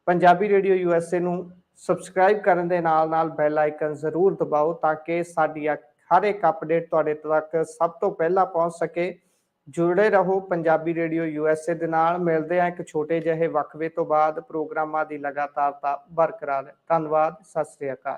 [SPEAKER 1] ਪੰਜਾਬੀ ਰੇਡੀਓ USA ਨੂੰ ਸਬਸਕ੍ਰਾਈਬ ਕਰਨ ਦੇ ਨਾਲ ਨਾਲ ਬੈਲ ਆਈਕਨ ਜ਼ਰੂਰ ਦਬਾਓ ਤਾਂ ਕਿ ਸਾਡੀ ਹਰ ਇੱਕ ਅਪਡੇਟ ਤੁਹਾਡੇ ਤੱਕ ਸਭ ਤੋਂ ਪਹਿਲਾਂ ਪਹੁੰਚ ਸਕੇ। ਜੁੜੇ ਰਹੋ ਪੰਜਾਬੀ ਰੇਡੀਓ USA ਦੇ ਨਾਲ। ਮਿਲਦੇ ਆ ਇੱਕ ਛੋਟੇ ਜਿਹੇ ਵਕਫੇ ਤੋਂ ਬਾਅਦ ਪ੍ਰੋਗਰਾਮਾਂ ਦੀ ਲਗਾਤਾਰਤਾ ਬਰਕਰਾਰ ਹੈ। ਧੰਨਵਾਦ। ਸਤਿ ਸ੍ਰੀ ਅਕਾਲ।